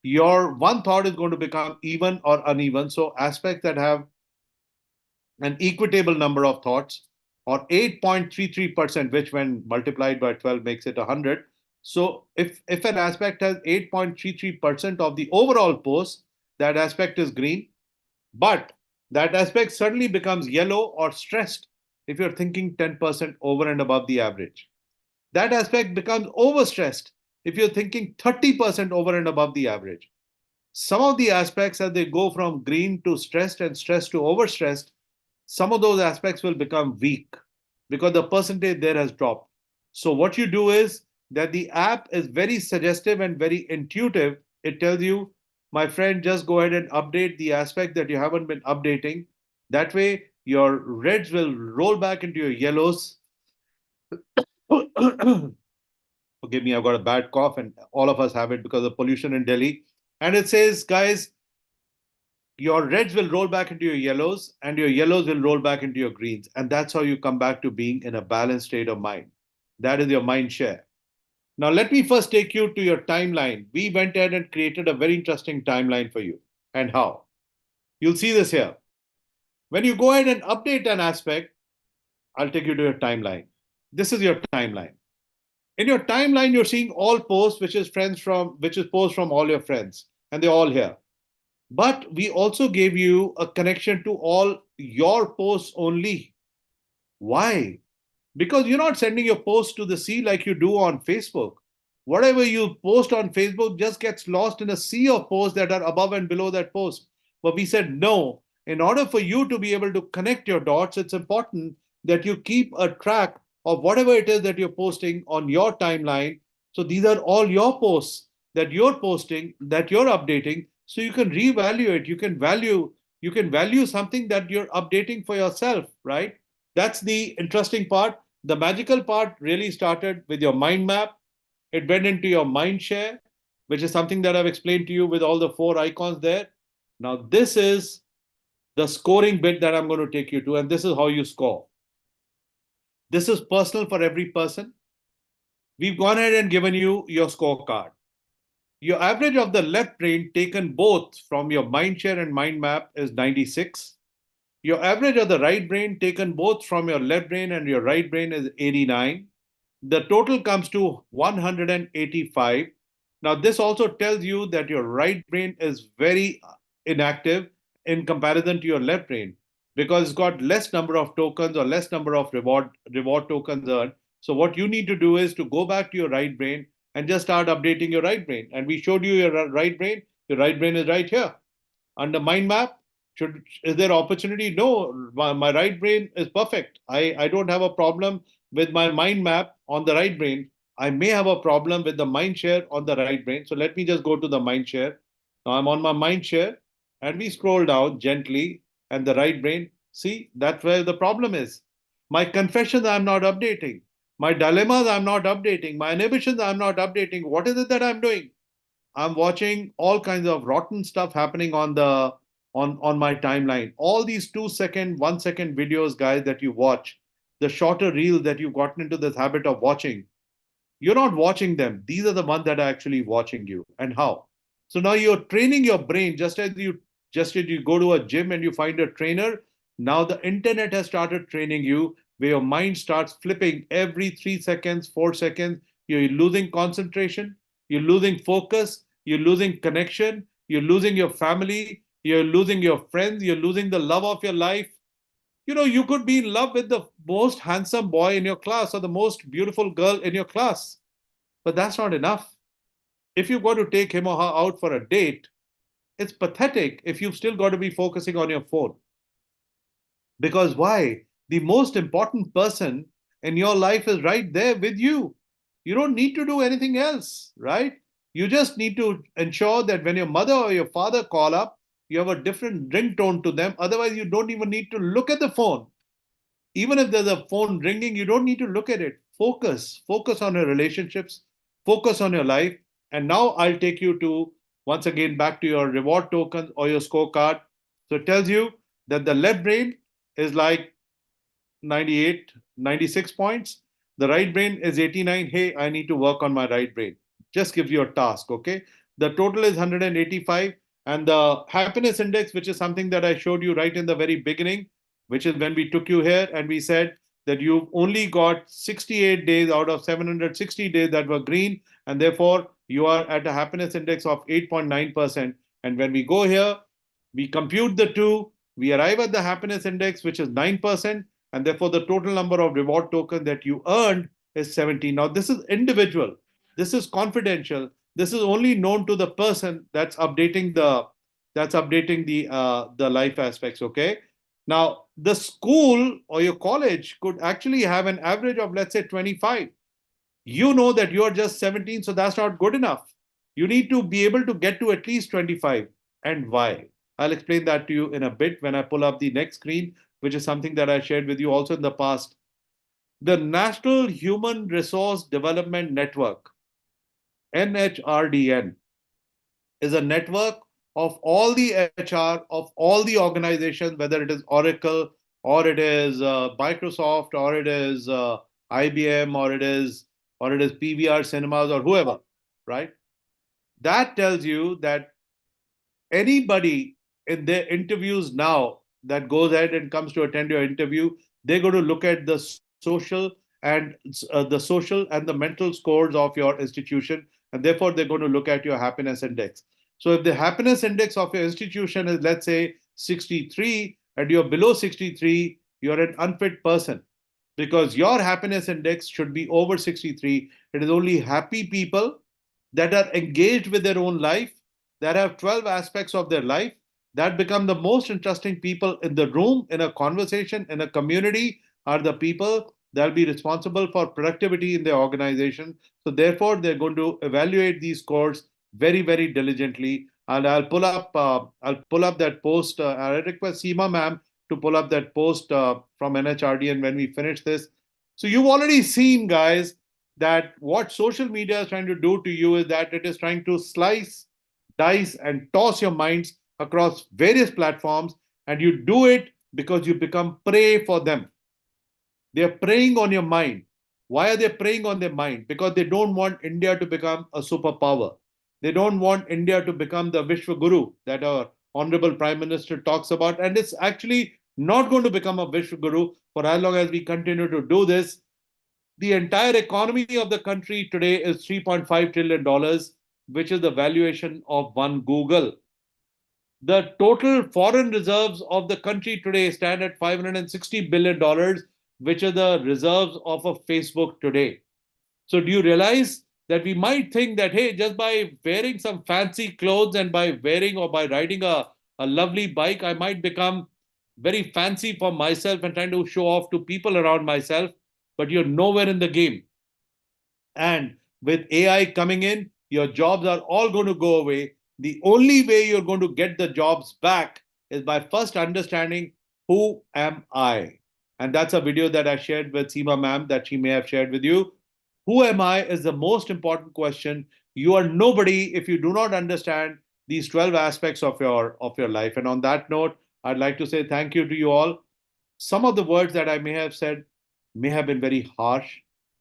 your one thought is going to become even or uneven. So aspects that have an equitable number of thoughts or 8.33%, which when multiplied by 12 makes it 100. So if an aspect has 8.33% of the overall post, that aspect is green. But that aspect suddenly becomes yellow or stressed if you're thinking 10% over and above the average. That aspect becomes overstressed if you're thinking 30% over and above the average. Some of the aspects, as they go from green to stressed and stressed to overstressed, some of those aspects will become weak because the percentage there has dropped. So what you do is that the app is very suggestive and very intuitive. It tells you, my friend, just go ahead and update the aspect that you haven't been updating. That way, your reds will roll back into your yellows. Forgive me, I've got a bad cough, and all of us have it because of pollution in Delhi. And it says, guys, your reds will roll back into your yellows, and your yellows will roll back into your greens. And that's how you come back to being in a balanced state of mind. That is your mind share. Now, let me first take you to your timeline. We went ahead and created a very interesting timeline for you. And how? You'll see this here. When you go ahead and update an aspect, I'll take you to your timeline. This is your timeline. In your timeline, you're seeing all posts, which is posts from all your friends, and they're all here. But we also gave you a connection to all your posts only. Why? Because you're not sending your posts to the sea like you do on Facebook. Whatever you post on Facebook just gets lost in a sea of posts that are above and below that post. But we said, no, in order for you to be able to connect your dots, it's important that you keep a track of whatever it is that you're posting on your timeline. So these are all your posts that you're posting, that you're updating. So you can reevaluate, you can value something that you're updating for yourself, right? That's the interesting part. The magical part really started with your mind map. It went into your mind share, which is something that I've explained to you with all the 4 icons there. Now, this is the scoring bit that I'm going to take you to, and this is how you score. This is personal for every person. We've gone ahead and given you your scorecard. Your average of the left brain taken both from your mind share and mind map is 96. Your average of the right brain taken both from your left brain and your right brain is 89. The total comes to 185. Now, this also tells you that your right brain is very inactive in comparison to your left brain because it's got less number of tokens or less number of reward tokens earned. So what you need to do is to go back to your right brain and just start updating your right brain. And we showed you your right brain. Your right brain is right here. Under mind map, is there opportunity? No, my right brain is perfect. I don't have a problem with my mind map on the right brain. I may have a problem with the mind share on the right brain. So let me just go to the mind share. Now I'm on my mind share and we scroll down gently and the right brain. See, that's where the problem is. My confessions I'm not updating. My dilemmas I'm not updating. My inhibitions I'm not updating. What is it that I'm doing? I'm watching all kinds of rotten stuff happening on the on my timeline. All these 2 second, 1 second videos, guys, that you watch, the shorter reels that you've gotten into this habit of watching, you're not watching them. These are the ones that are actually watching you. And how? So now you're training your brain just as you go to a gym and you find a trainer. Now the internet has started training you where your mind starts flipping every 3 seconds, 4 seconds. You're losing concentration, you're losing focus, you're losing connection, you're losing your family, you're losing your friends, you're losing the love of your life. You could be in love with the most handsome boy in your class or the most beautiful girl in your class, but that's not enough. If you've got to take him or her out for a date, it's pathetic if you've still got to be focusing on your phone. Because why? The most important person in your life is right there with you. You don't need to do anything else, right? You just need to ensure that when your mother or your father call up, you have a different ringtone to them. Otherwise, you don't even need to look at the phone. Even if there's a phone ringing, you don't need to look at it. Focus on your relationships, focus on your life. And now I'll take you to, once again, back to your reward token or your scorecard. So it tells you that the left brain is like 98, 96 points. The right brain is 89. Hey, I need to work on my right brain. Just gives you a task, okay? The total is 185. And the happiness index, which is something that I showed you right in the very beginning, which is when we took you here and we said that you've only got 68 days out of 760 days that were green, and therefore you are at a happiness index of 8.9%. And when we go here, we compute the two, we arrive at the happiness index, which is 9%, and therefore the total number of reward tokens that you earned is 17. Now, this is individual, this is confidential, this is only known to the person that's updating the life aspects, okay? Now, the school or your college could actually have an average of, let's say, 25. You know that you're just 17, so that's not good enough. You need to be able to get to at least 25. And why? I'll explain that to you in a bit when I pull up the next screen, which is something that I shared with you also in the past. The National Human Resource Development Network, NHRDN, is a network of all the HR of all the organizations, whether it is Oracle or it is Microsoft or it is IBM or it is PVR Cinemas or whoever, right? That tells you that anybody in their interviews now that goes ahead and comes to attend your interview, they're going to look at the social and the mental scores of your institution, and therefore they're going to look at your happiness index. So if the happiness index of your institution is, let's say, 63 and you're below 63, you're an unfit person, because your happiness index should be over 63. It is only happy people that are engaged with their own life, that have 12 aspects of their life, that become the most interesting people in the room, in a conversation, in a community, are the people that will be responsible for productivity in their organization. So therefore, they're going to evaluate these scores very, very diligently. And I'll pull up that post. I request Seema ma'am to pull up that post from NHRD, and when we finish this. So you've already seen, guys, that what social media is trying to do to you is that it is trying to slice, dice, and toss your minds across various platforms, and you do it because you become prey for them. They're preying on your mind. Why are they preying on their mind? Because they don't want India to become a superpower. They don't want India to become the Vishwa Guru that our Honorable Prime Minister talks about. And it's actually not going to become a Vishwa Guru for as long as we continue to do this. The entire economy of the country today is $3.5 trillion, which is the valuation of one Google. The total foreign reserves of the country today stand at $560 billion, which are the reserves of a Facebook today. So do you realize that we might think that, hey, just by wearing some fancy clothes and by wearing or by riding a lovely bike, I might become very fancy for myself and trying to show off to people around myself, but you're nowhere in the game. And with AI coming in, your jobs are all going to go away. The only way you're going to get the jobs back is by first understanding who am I? And that's a video that I shared with Seema ma'am that she may have shared with you. Who am I is the most important question. You are nobody if you do not understand these 12 aspects of your life. And on that note, I'd like to say thank you to you all. Some of the words that I may have said may have been very harsh.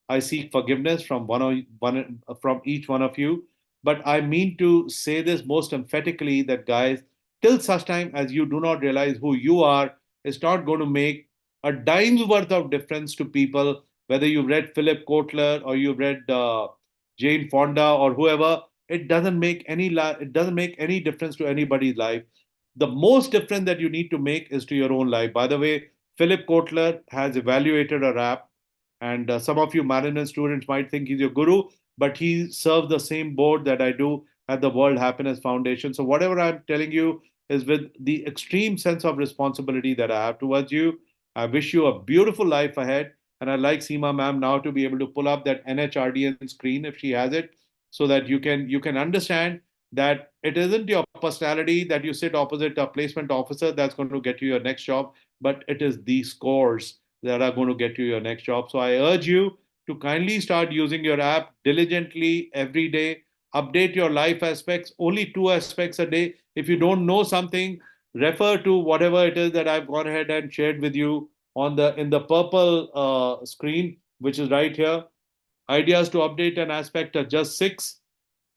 I seek forgiveness from from each one of you, but I mean to say this most emphatically that guys, till such time as you do not realize who you are, it's not going to make a dime's worth of difference to people. Whether you read Philip Kotler or you read Jane Fonda or whoever, it doesn't make any difference to anybody's life. The most difference that you need to make is to your own life. By the way, Philip Kotler has evaluated a rap, and some of you Marinan students might think he's your guru, but he serves the same board that I do at the World Happiness Foundation. So whatever I'm telling you is with the extreme sense of responsibility that I have towards you. I wish you a beautiful life ahead, and I'd like Seema ma'am now to be able to pull up that NHRDN screen if she has it, so that you can understand that it isn't your personality that you sit opposite a placement officer that's going to get you your next job, but it is the scores that are going to get you your next job. So I urge you to kindly start using your app diligently every day. Update your life aspects, only 2 aspects a day. If you don't know something, refer to whatever it is that I've gone ahead and shared with you on the in the purple screen, which is right here. Ideas to update an aspect are just 6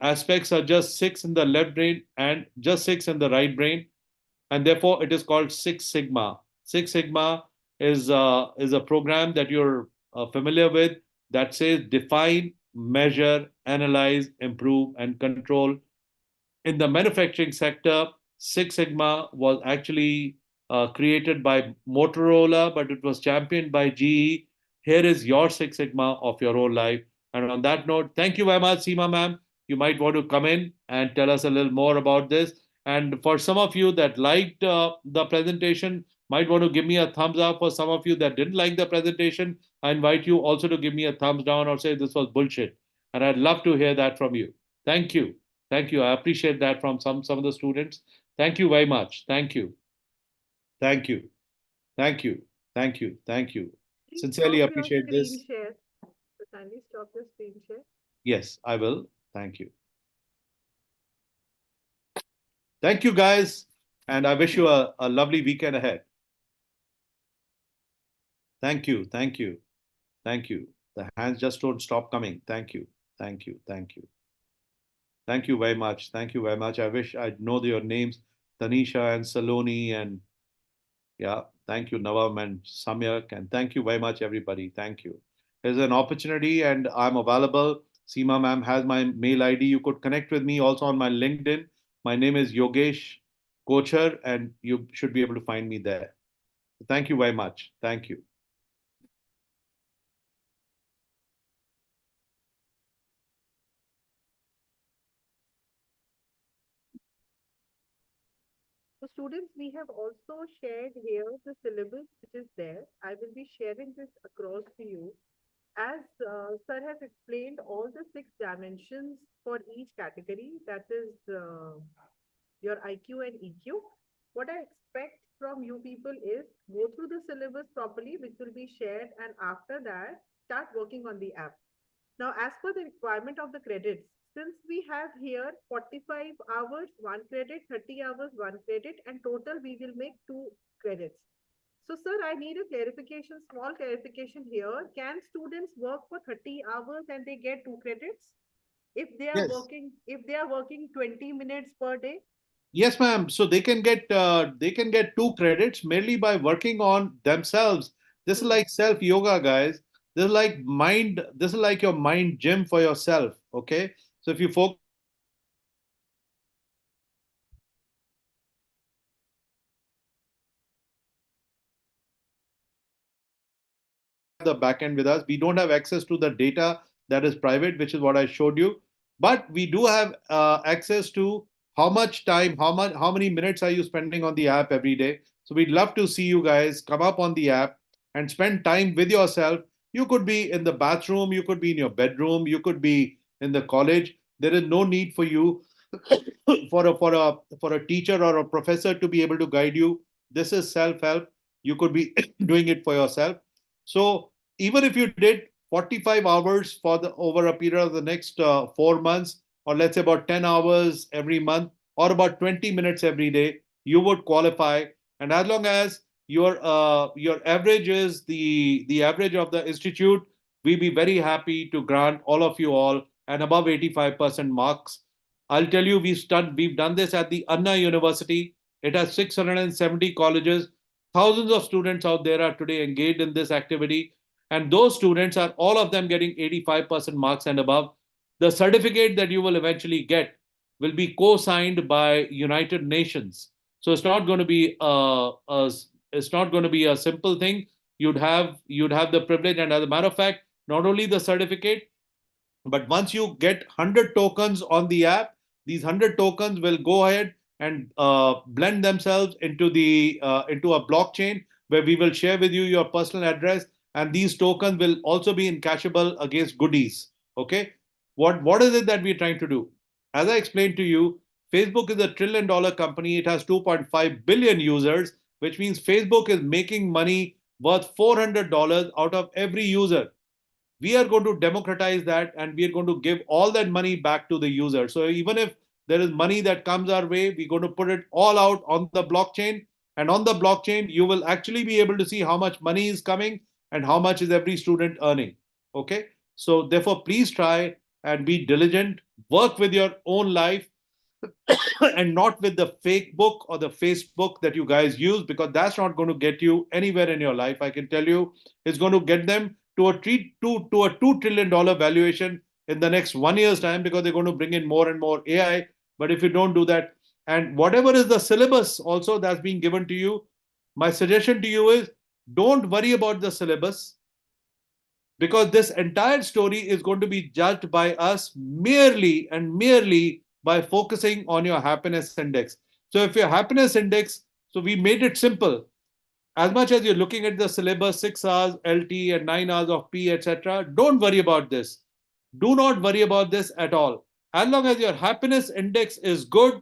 aspects, are just 6 in the left brain and just 6 in the right brain, and therefore it is called Six Sigma. Six Sigma is a program that you're familiar with that says define, measure, analyze, improve, and control. In the manufacturing sector, Six Sigma was actually created by Motorola, but it was championed by GE. Here is your Six Sigma of your own life. And on that note, thank you very much, Seema ma'am. You might want to come in and tell us a little more about this. And for some of you that liked the presentation, might want to give me a thumbs up. For some of you that didn't like the presentation, I invite you also to give me a thumbs down or say this was bullshit. And I'd love to hear that from you. Thank you. Thank you. I appreciate that from some of the students. Thank you very much. Thank you. Thank you. Thank you. Thank you. Thank you. Please Sincerely stop your appreciate screen this. share. So kindly stop your screen share. Yes, I will. Thank you. Thank you, guys. And I wish you a lovely weekend ahead. Thank you. Thank you. Thank you. The hands just don't stop coming. Thank you. Thank you. Thank you. Thank you very much. Thank you very much. I wish I'd know your names, Tanisha and Saloni, and yeah, thank you, Navam and Samyak, and thank you very much, everybody. Thank you. There's an opportunity, and I'm available. Seema ma'am has my mail ID. You could connect with me also on my LinkedIn. My name is Yogesh Kochar, and you should be able to find me there. Thank you very much. Thank you. So students, we have also shared here the syllabus which is there. I will be sharing this across to you. As sir has explained all the 6 dimensions for each category, that is your IQ and EQ. What I expect from you people is go through the syllabus properly, which will be shared, and after that, start working on the app. Now, as per the requirement of the credits, since we have here 45 hours, 1 credit, 30 hours, 1 credit, and total we will make 2 credits. So, sir, I need a clarification, small clarification here. Can students work for 30 hours and they get 2 credits? Yes. If they are working 20 minutes per day? Yes, ma'am. So they can get 2 credits merely by working on themselves. This is Hmm. like self yoga, guys. This is like mind. This is like your mind gym for yourself. Okay. So if you focus the backend with us, we don't have access to the data that is private, which is what I showed you. But we do have access to how much time, how many minutes are you spending on the app every day. So we'd love to see you guys come up on the app and spend time with yourself. You could be in the bathroom, you could be in your bedroom, you could be in the college. There is no need for you for a teacher or a professor to be able to guide you. This is self-help. You could be doing it for yourself. So even if you did 45 hours for the over a period of the next 4 months, or let's say about 10 hours every month, or about 20 minutes every day, you would qualify. And as long as your average is the average of the institute, we'd be very happy to grant all of you all an above 85% marks. I'll tell you, we've done this at the Anna University. It has 670 colleges. Thousands of students out there are today engaged in this activity, and those students are all of them getting 85% marks and above. The certificate that you will eventually get will be co-signed by United Nations. So it's not going to be it's not going to be a simple thing. You'd have the privilege, and as a matter of fact, not only the certificate, but once you get 100 tokens on the app, these 100 tokens will go ahead and blend themselves into a blockchain where we will share with you your personal address, and these tokens will also be encashable against goodies. Okay, what is it that we're trying to do? As I explained to you, Facebook is a $1 trillion company. It has 2.5 billion users, which means Facebook is making money worth $400 out of every user. We are going to democratize that, and we are going to give all that money back to the user. So even if there is money that comes our way, we're going to put it all out on the blockchain. And on the blockchain, you will actually be able to see how much money is coming and how much is every student earning. Okay. So therefore, please try and be diligent, work with your own life, and not with the fake book or the Facebook that you guys use, because that's not going to get you anywhere in your life. I can tell you, it's going to get them to a $2 trillion valuation in the next 1 year's time, because they're going to bring in more and more AI. But if you don't do that, and whatever is the syllabus also that's being given to you, my suggestion to you is don't worry about the syllabus, because this entire story is going to be judged by us merely and merely by focusing on your happiness index. So if your happiness index, so we made it simple. As much as you're looking at the syllabus, 6 hours LT and 9 hours of P, etc., don't worry about this. Do not worry about this at all. As long as your happiness index is good,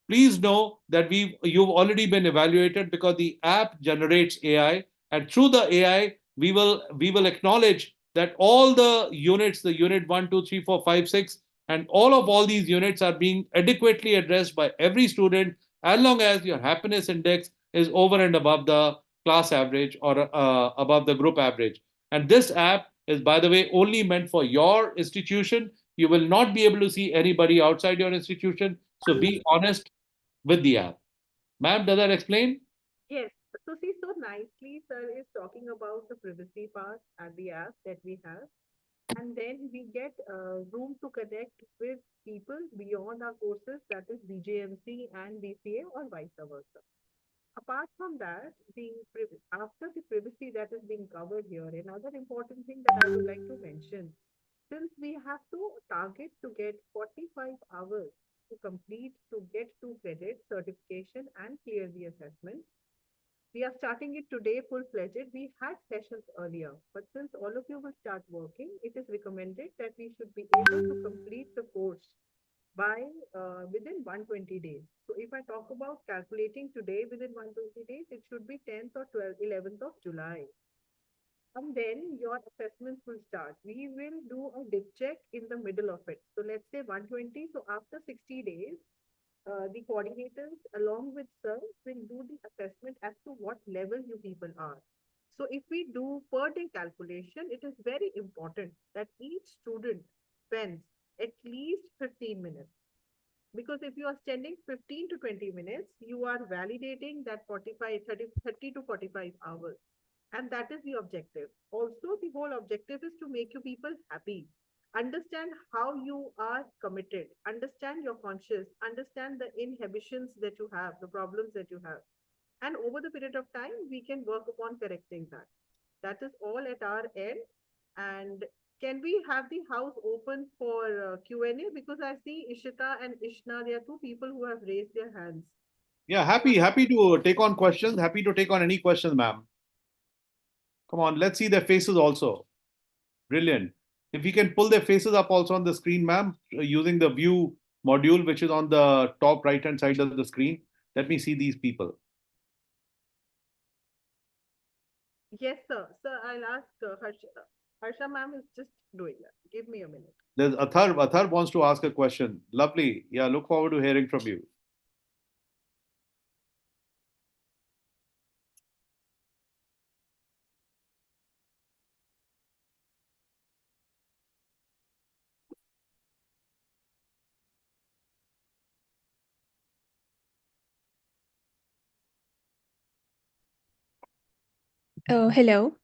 please know that you've already been evaluated, because the app generates AI, and through the AI, we will acknowledge that all the units, the unit 1, 2, 3, 4, 5, 6, and all these units are being adequately addressed by every student, as long as your happiness index is over and above the class average, or above the group average. And this app is, by the way, only meant for your institution. You will not be able to see anybody outside your institution. So be honest with the app. Ma'am, does that explain? Yes. So see, so nicely, sir is talking about the privacy part and the app that we have. And then we get room to connect with people beyond our courses, that is BJMC and BCA or vice versa. Apart from that, after the privacy that is being covered here, another important thing that I would like to mention, since we have to target to get 45 hours to complete to get 2 credit certification and clear the assessment, we are starting it today full-fledged. We had sessions earlier, but since all of you will start working, it is recommended that we should be able to complete the course by within 120 days. So if I talk about calculating today within 120 days, it should be 10th or 12th, 11th of July. And then your assessments will start. We will do a dip check in the middle of it. So let's say 120. So after 60 days, the coordinators along with sir will do the assessment as to what level you people are. So if we do per day calculation, it is very important that each student spends at least 15 minutes. Because if you are spending 15 to 20 minutes, you are validating that 30 to 45 hours. And that is the objective. Also, the whole objective is to make you people happy. Understand how you are committed, understand your conscious, understand the inhibitions that you have, the problems that you have. And over the period of time, we can work upon correcting that. That is all at our end. And can we have the house open for Q&A? Because I see Ishita and Ishna, there are two people who have raised their hands. Yeah, happy to take on questions. Happy to take on any questions, ma'am. Come on, let's see their faces also. Brilliant. If we can pull their faces up also on the screen, ma'am, using the view module, which is on the top right-hand side of the screen. Let me see these people. Yes, sir. Sir, I'll ask Harsha. Harsha ma'am is just doing that. Give me a minute. There's Athar. Athar wants to ask a question. Lovely. Yeah, look forward to hearing from you. Oh, hello.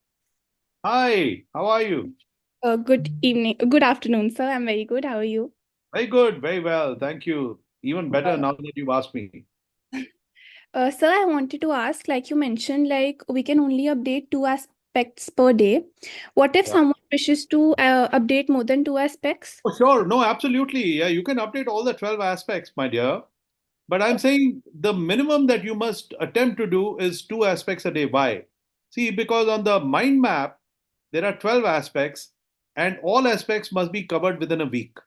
Hi, how are you? Good evening. Good afternoon, sir. I'm very good. How are you? Very good, very well. Thank you. Even better now that you've asked me. Sir, I wanted to ask, like you mentioned, like we can only update two aspects per day. What if Yeah. someone wishes to update more than two aspects? Oh, sure. No, absolutely. Yeah, you can update all the 12 aspects, my dear. But I'm saying the minimum that you must attempt to do is 2 aspects a day. Why? See, because on the mind map, there are 12 aspects, and all aspects must be covered within a week.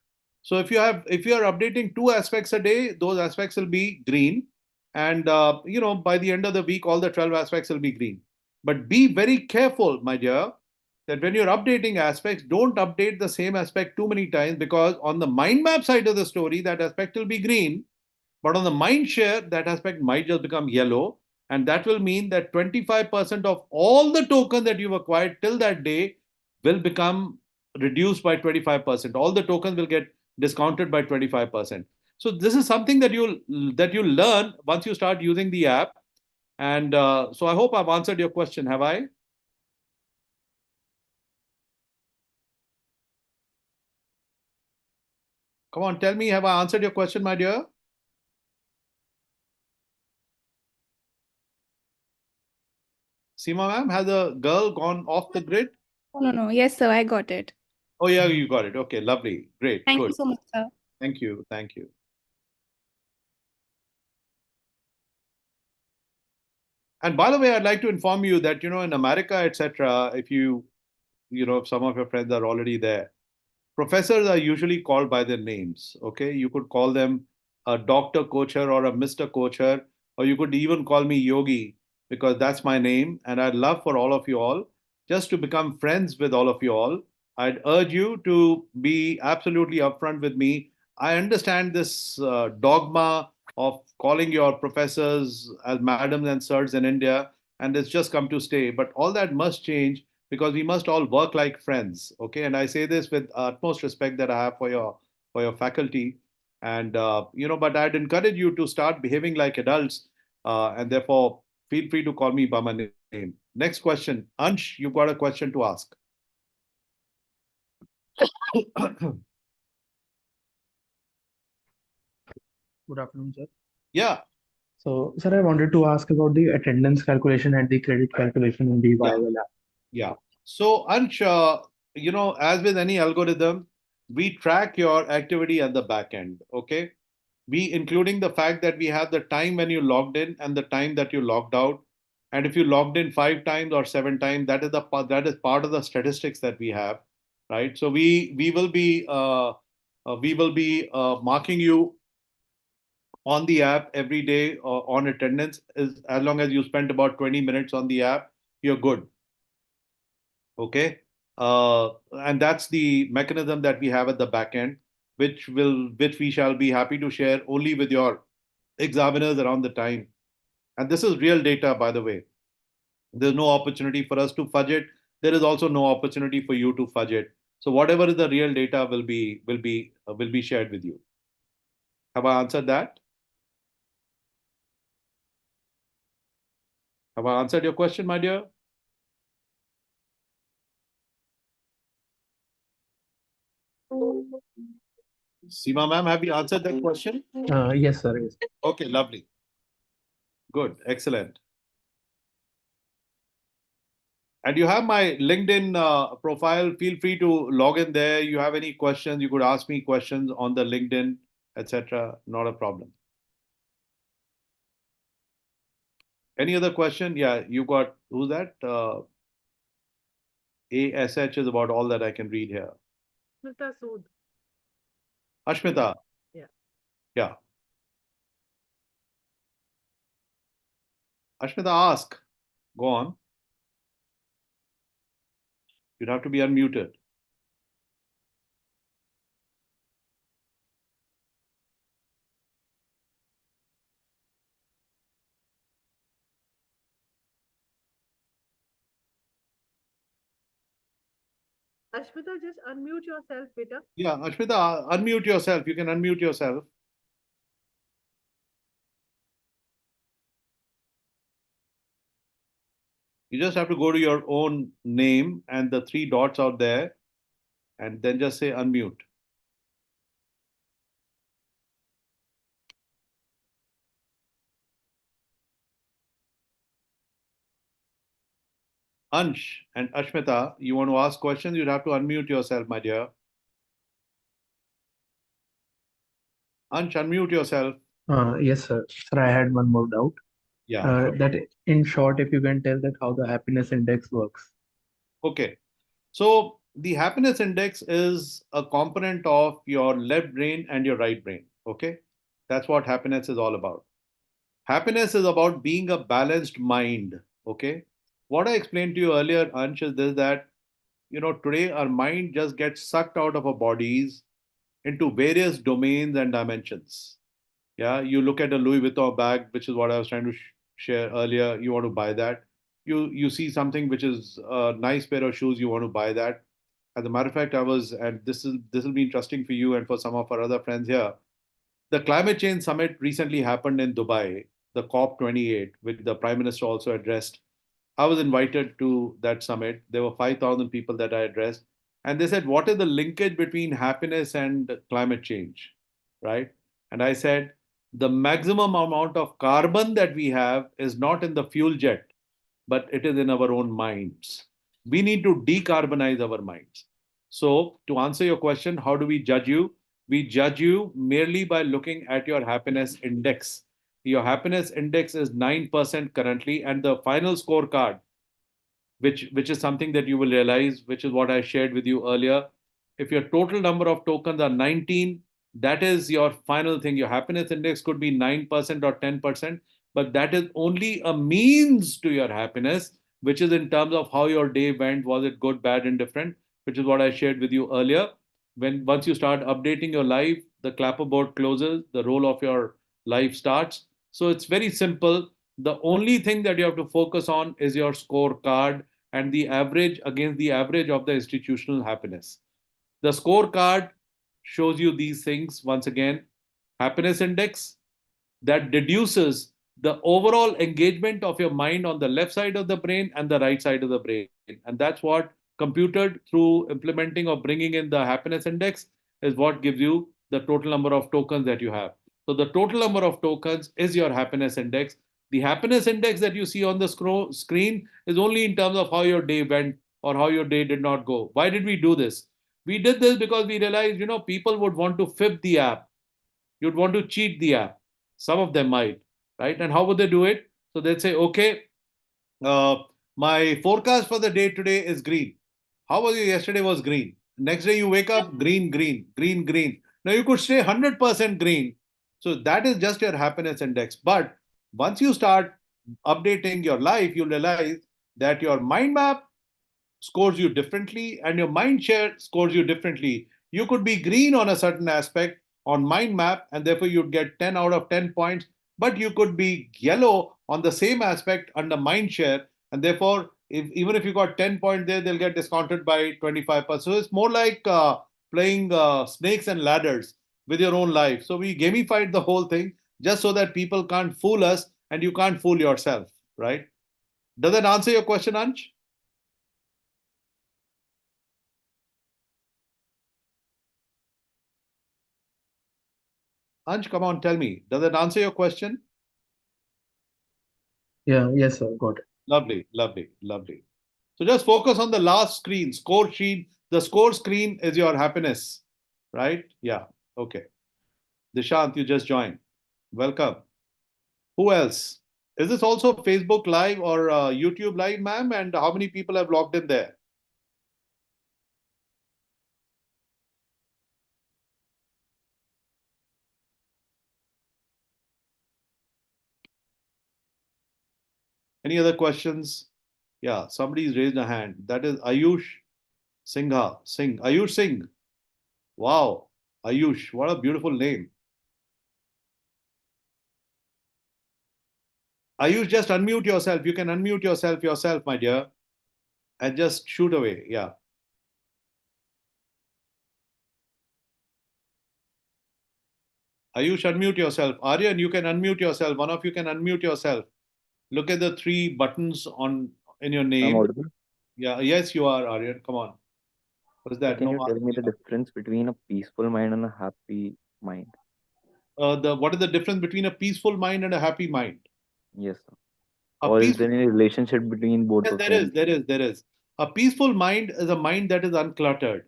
So if you are updating 2 aspects a day, those aspects will be green. And by the end of the week, all the 12 aspects will be green. But be very careful, my dear, that when you're updating aspects, don't update the same aspect too many times, because on the mind map side of the story, that aspect will be green. But on the mind share, that aspect might just become yellow. And that will mean that 25% of all the tokens that you've acquired till that day will become reduced by 25%. All the tokens will get discounted by 25%. So this is something that you'll learn once you start using the app. And so I hope I've answered your question. Have I? Come on, tell me, have I answered your question, my dear? Seema ma'am, has a girl gone off the grid? No. Yes, sir. I got it. Oh, yeah, you got it. Okay, lovely. Great. Thank Good. you so much, sir. Thank you. Thank you. And by the way, I'd like to inform you that, in America, etc., if some of your friends are already there, professors are usually called by their names. Okay. You could call them a Dr. Kocher or a Mr. Kocher, or you could even call me Yogi, because that's my name. And I'd love for all of you all just to become friends with all of you all. I'd urge you to be absolutely upfront with me. I understand this dogma of calling your professors as madams and sirs in India, and it's just come to stay. But all that must change, because we must all work like friends. Okay, and I say this with utmost respect that I have for your faculty. And but I'd encourage you to start behaving like adults, and therefore feel free to call me by my name. Next question, Ansh, you've got a question to ask. Good afternoon, sir. Yeah. So, sir, I wanted to ask about the attendance calculation and the credit calculation in the Yeah. Viable app. Yeah. So, Ansh, as with any algorithm, we track your activity at the back end. Okay. We including the fact that we have the time when you logged in and the time that you logged out. And if you logged in 5 times or 7 times, that is part of the statistics that we have, right? So we will be marking you on the app every day on attendance. As long as you spent about 20 minutes on the app, you're good. Okay. And that's the mechanism that we have at the back end, which we shall be happy to share only with your examiners around the time. And this is real data, by the way. There's no opportunity for us to fudge it. There is also no opportunity for you to fudge it. So whatever is the real data will be shared with you. Have I answered that? Have I answered your question, my dear? Seema ma'am, have you answered that question? Yes, sir. Yes. Okay, lovely. Good, excellent. And you have my LinkedIn profile. Feel free to log in there. You have any questions, you could ask me questions on the LinkedIn, etc. Not a problem. Any other question? Yeah, you got, who's that? ASH is about all that I can read here. Smita Sood. Ashmita. Yeah. Yeah. Ashmita, ask. Go on. You'd have to be unmuted. Ashmita, just unmute yourself, beta. Yeah, Ashmita, unmute yourself. You can unmute yourself. You just have to go to your own name and the three dots out there, and then just say unmute. Ansh and Ashmita, you want to ask questions, you'd have to unmute yourself, my dear. Ansh, unmute yourself. Yes, sir. Sir, I had one more doubt. Yeah. That in short, if you can tell that how the happiness index works. Okay. So the happiness index is a component of your left brain and your right brain. Okay. That's what happiness is all about. Happiness is about being a balanced mind. Okay. What I explained to you earlier, Ansh, is this that, today our mind just gets sucked out of our bodies into various domains and dimensions. Yeah, you look at a Louis Vuitton bag, which is what I was trying to share earlier. You want to buy that. You see something which is a nice pair of shoes. You want to buy that. As a matter of fact, and this will be interesting for you and for some of our other friends here. The climate change summit recently happened in Dubai, the COP28, which the Prime Minister also addressed. I was invited to that summit. There were 5,000 people that I addressed, and they said, "What is the linkage between happiness and climate change?" Right? And I said, the maximum amount of carbon that we have is not in the fuel jet, but it is in our own minds. We need to decarbonize our minds. So, to answer your question, how do we judge you? We judge you merely by looking at your happiness index. Your happiness index is 9% currently, and the final scorecard, which is something that you will realize, which is what I shared with you earlier. If your total number of tokens are 19, that is your final thing. Your happiness index could be 9% or 10%, but that is only a means to your happiness, which is in terms of how your day went. Was it good, bad, indifferent? Which is what I shared with you earlier. Once you start updating your life, the clapperboard closes, the roll of your life starts. So it's very simple. The only thing that you have to focus on is your scorecard and the average against the average of the institutional happiness. The scorecard shows you these things once again. Happiness index that deduces the overall engagement of your mind on the left side of the brain and the right side of the brain. And that's what computed through implementing or bringing in the happiness index is what gives you the total number of tokens that you have. So the total number of tokens is your happiness index. The happiness index that you see on the screen is only in terms of how your day went or how your day did not go. Why did we do this? We did this because we realized, people would want to fib the app. You'd want to cheat the app. Some of them might, right? And how would they do it? So they'd say, okay, my forecast for the day today is green. How was you yesterday was green. Next day you wake up, green, green, green, green. Now you could stay 100% green. So that is just your happiness index. But once you start updating your life, you realize that your mind map scores you differently and your mind share scores you differently. You could be green on a certain aspect on mind map and therefore you'd get 10 out of 10 points, but you could be yellow on the same aspect under mind share and therefore even if you got 10 points there, they'll get discounted by 25%. So it's more like playing snakes and ladders with your own life. So we gamified the whole thing just so that people can't fool us and you can't fool yourself, right? Does that answer your question, Ansh? Ansh, come on, tell me. Does that answer your question? Yeah, yes, sir. Got it. Lovely, lovely, lovely. So just focus on the last screen, score sheet. The score screen is your happiness, right? Yeah. Okay. Dishant, you just joined. Welcome. Who else? Is this also Facebook Live or YouTube Live, ma'am? And how many people have logged in there? Any other questions? Yeah, somebody's raised a hand. That is Ayush Singh. Ayush Singh. Wow. Ayush, what a beautiful name. Ayush, just unmute yourself. You can unmute yourself, my dear, and just shoot away. Yeah. Ayush, unmute yourself. Aryan, you can unmute yourself. One of you can unmute yourself. Look at the three buttons in your I'm name. audible. Yeah, yes, you are, Aryan. Come on. What is that? Can No, you tell me the difference between a peaceful mind and a happy mind? what is the difference between a peaceful mind and a happy mind? Yes, sir. A Or is peaceful, there any relationship between both yes, of there is, them? there is. A peaceful mind is a mind that is uncluttered.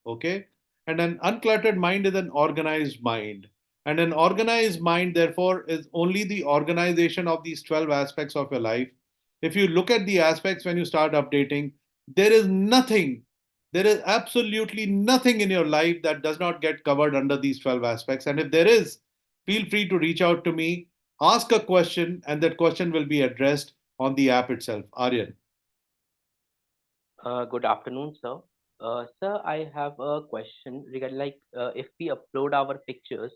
Okay. And an uncluttered mind is an organized mind. And an organized mind, therefore, is only the organization of these 12 aspects of your life. If you look at the aspects when you start updating, there is nothing, there is absolutely nothing in your life that does not get covered under these 12 aspects. And if there is, feel free to reach out to me, ask a question, and that question will be addressed on the app itself. Aryan. Good afternoon, sir. Sir, I have a question regarding if we upload our pictures.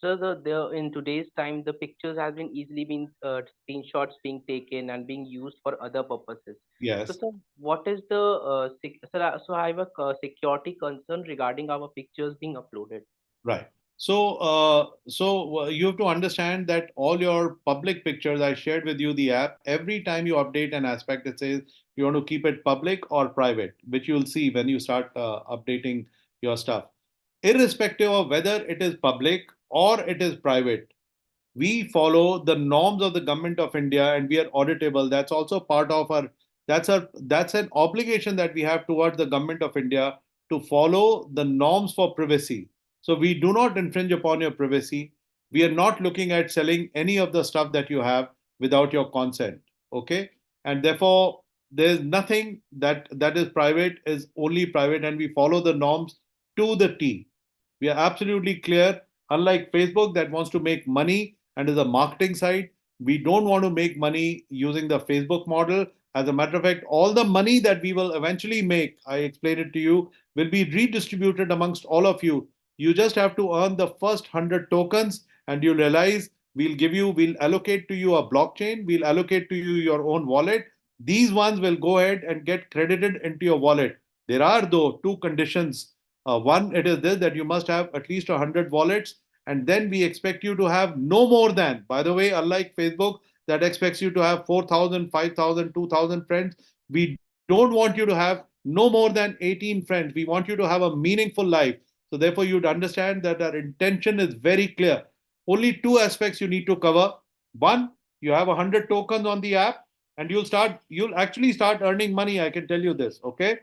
So in today's time, the pictures have been easily been screenshots being taken and being used for other purposes. So, Yes. sir, what is the so I have a security concern regarding our pictures being uploaded. Right. So you have to understand that all your public pictures, I shared with you the app. Every time you update an aspect, it says you want to keep it public or private, which you'll see when you start updating your stuff. Irrespective of whether it is public or it is private, we follow the norms of the government of India and we are auditable. That's also part of our, that's an obligation that we have towards the government of India to follow the norms for privacy. So we do not infringe upon your privacy. We are not looking at selling any of the stuff that you have without your consent. Okay. And therefore, there's nothing that is private is only private, and we follow the norms to the T. We are absolutely clear. Unlike Facebook that wants to make money and is a marketing site, we don't want to make money using the Facebook model. As a matter of fact, all the money that we will eventually make, I explained it to you, will be redistributed amongst all of you. You just have to earn the first 100 tokens, and you realize we'll allocate to you a blockchain, we'll allocate to you your own wallet. These ones will go ahead and get credited into your wallet. There are, though, two conditions. One, it is this, that you must have at least 100 wallets, and then we expect you to have no more than, by the way, unlike Facebook that expects you to have 4,000, 5,000, 2,000 friends, we don't want you to have no more than 18 friends. We want you to have a meaningful life. So therefore, you'd understand that our intention is very clear. Only two aspects you need to cover. One, you have 100 tokens on the app, and you'll actually start earning money. I can tell you this. Okay,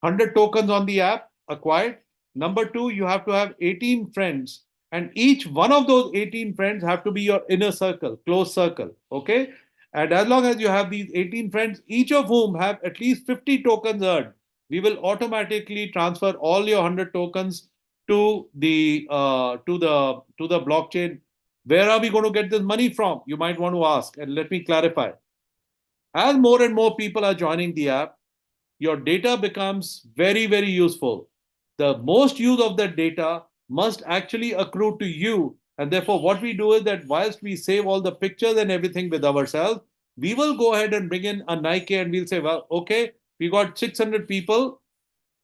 100 tokens on the app acquired. Number two, you have to have 18 friends, and each one of those 18 friends have to be your inner circle, close circle. Okay, and as long as you have these 18 friends, each of whom have at least 50 tokens earned, we will automatically transfer all your 100 tokens to the blockchain. Where are we going to get this money from? You might want to ask, and let me clarify. As more and more people are joining the app, your data becomes very, very useful. The most use of that data must actually accrue to you. And therefore, what we do is that whilst we save all the pictures and everything with ourselves, we will go ahead and bring in a Nike, and we'll say, well, okay, we got 600 people.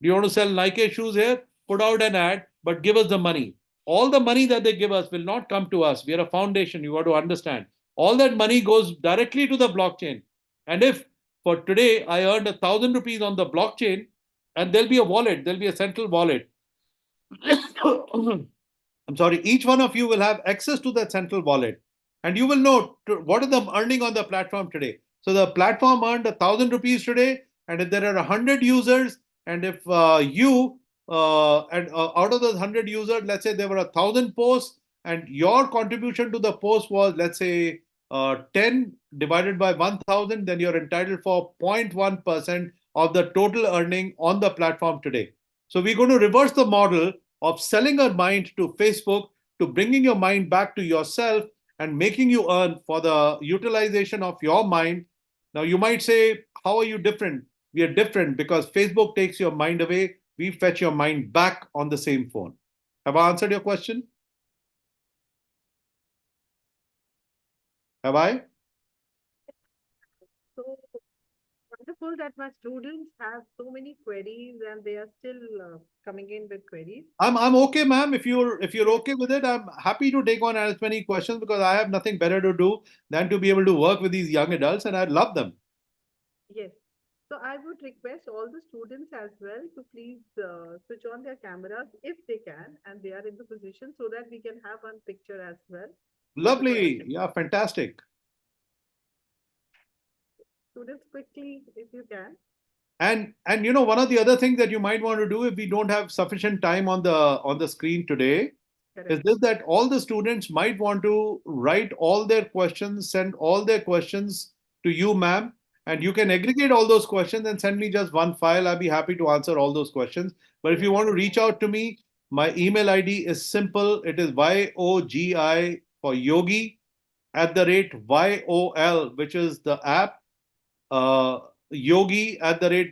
Do you want to sell Nike shoes here? Put out an ad, but give us the money. All the money that they give us will not come to us. We are a foundation. You got to understand. All that money goes directly to the blockchain. And if for today I earned 1,000 rupees on the blockchain, and there'll be a wallet, there'll be a central wallet. I'm sorry, each one of you will have access to that central wallet, and you will know what is the earning on the platform today. So the platform earned 1,000 rupees today, and if there are 100 users, and if out of those 100 users, let's say there were 1,000 posts, and your contribution to the post was, let's say, 10 divided by 1,000, then you're entitled for 0.1% of the total earning on the platform today. So we're going to reverse the model of selling our mind to Facebook, to bringing your mind back to yourself and making you earn for the utilization of your mind Now, you might say, how are you different? We are different because Facebook takes your mind away. We fetch your mind back on the same phone. Have I answered your question? Have I? So wonderful that my students have so many queries and they are still coming in with queries. I'm okay, ma'am. If you're okay with it, I'm happy to take on as many questions because I have nothing better to do than to be able to work with these young adults, and I love them. Yes. So I would request all the students as well to please switch on their cameras if they can and they are in the position so that we can have one picture as well for the Lovely. question. Yeah, fantastic. Students, quickly, if you can. And one of the other things that you might want to do if we don't have sufficient time on the screen today is Correct. this, that all the students might want to write all their questions, send all their questions to you, ma'am, and you can aggregate all those questions and send me just one file. I'll be happy to answer all those questions. But if you want to reach out to me, my email ID is simple. It is YOGI for Yogi @YOL, which is the app, uh, yogi @YOL.one.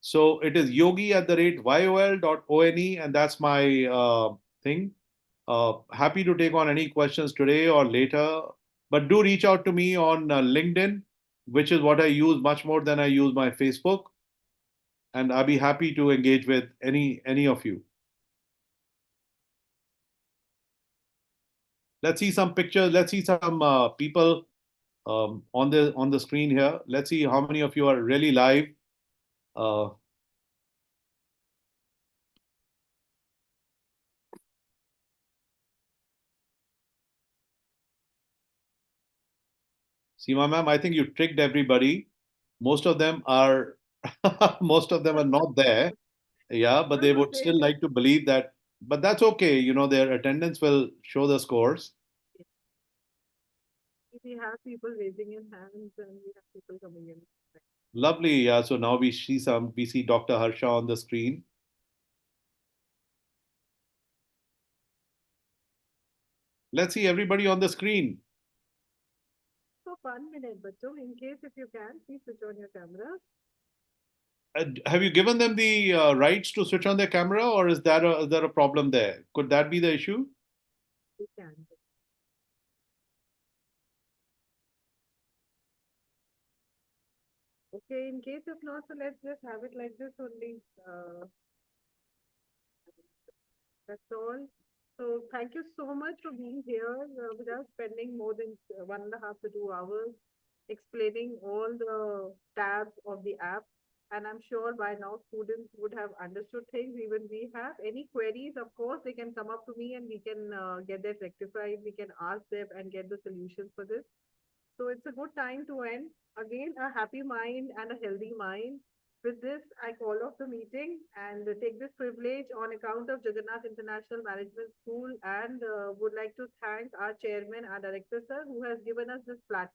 So it is yogi @YOL.one, and that's my thing. Happy to take on any questions today or later, but do reach out to me on LinkedIn, which is what I use much more than I use my Facebook, and I'll be happy to engage with any of you. Let's see some pictures. Let's see some people on the screen here. Let's see how many of you are really live. Uh, Seema ma'am, I think you tricked everybody. Most of them are most of them are not there. Yeah, but No, they no, would still like to believe that. But that's okay. Their attendance will show the scores. we have people raising in hands and we have people coming in. Lovely. Yeah. So now we see Dr. Harsha on the screen. Let's see everybody on the screen. So 1 minute, but in case if you can, please switch on your camera. Have you given them the rights to switch on their camera, or is there a problem there? Could that be the issue? You can. Okay, in case if not, so let's just have it like this only. That's all. So thank you so much for being here without spending more than 1.5 to 2 hours explaining all the tabs of the app. And I'm sure by now students would have understood things. Even we have any queries, of course, they can come up to me and we can get that rectified. We can ask them and get the solutions for this. So it's a good time to end. Again, a happy mind and a healthy mind. With this, I call off the meeting and take this privilege on account of Jagannath International Management School and would like to thank our chairman, our director, sir, who has given us this platform.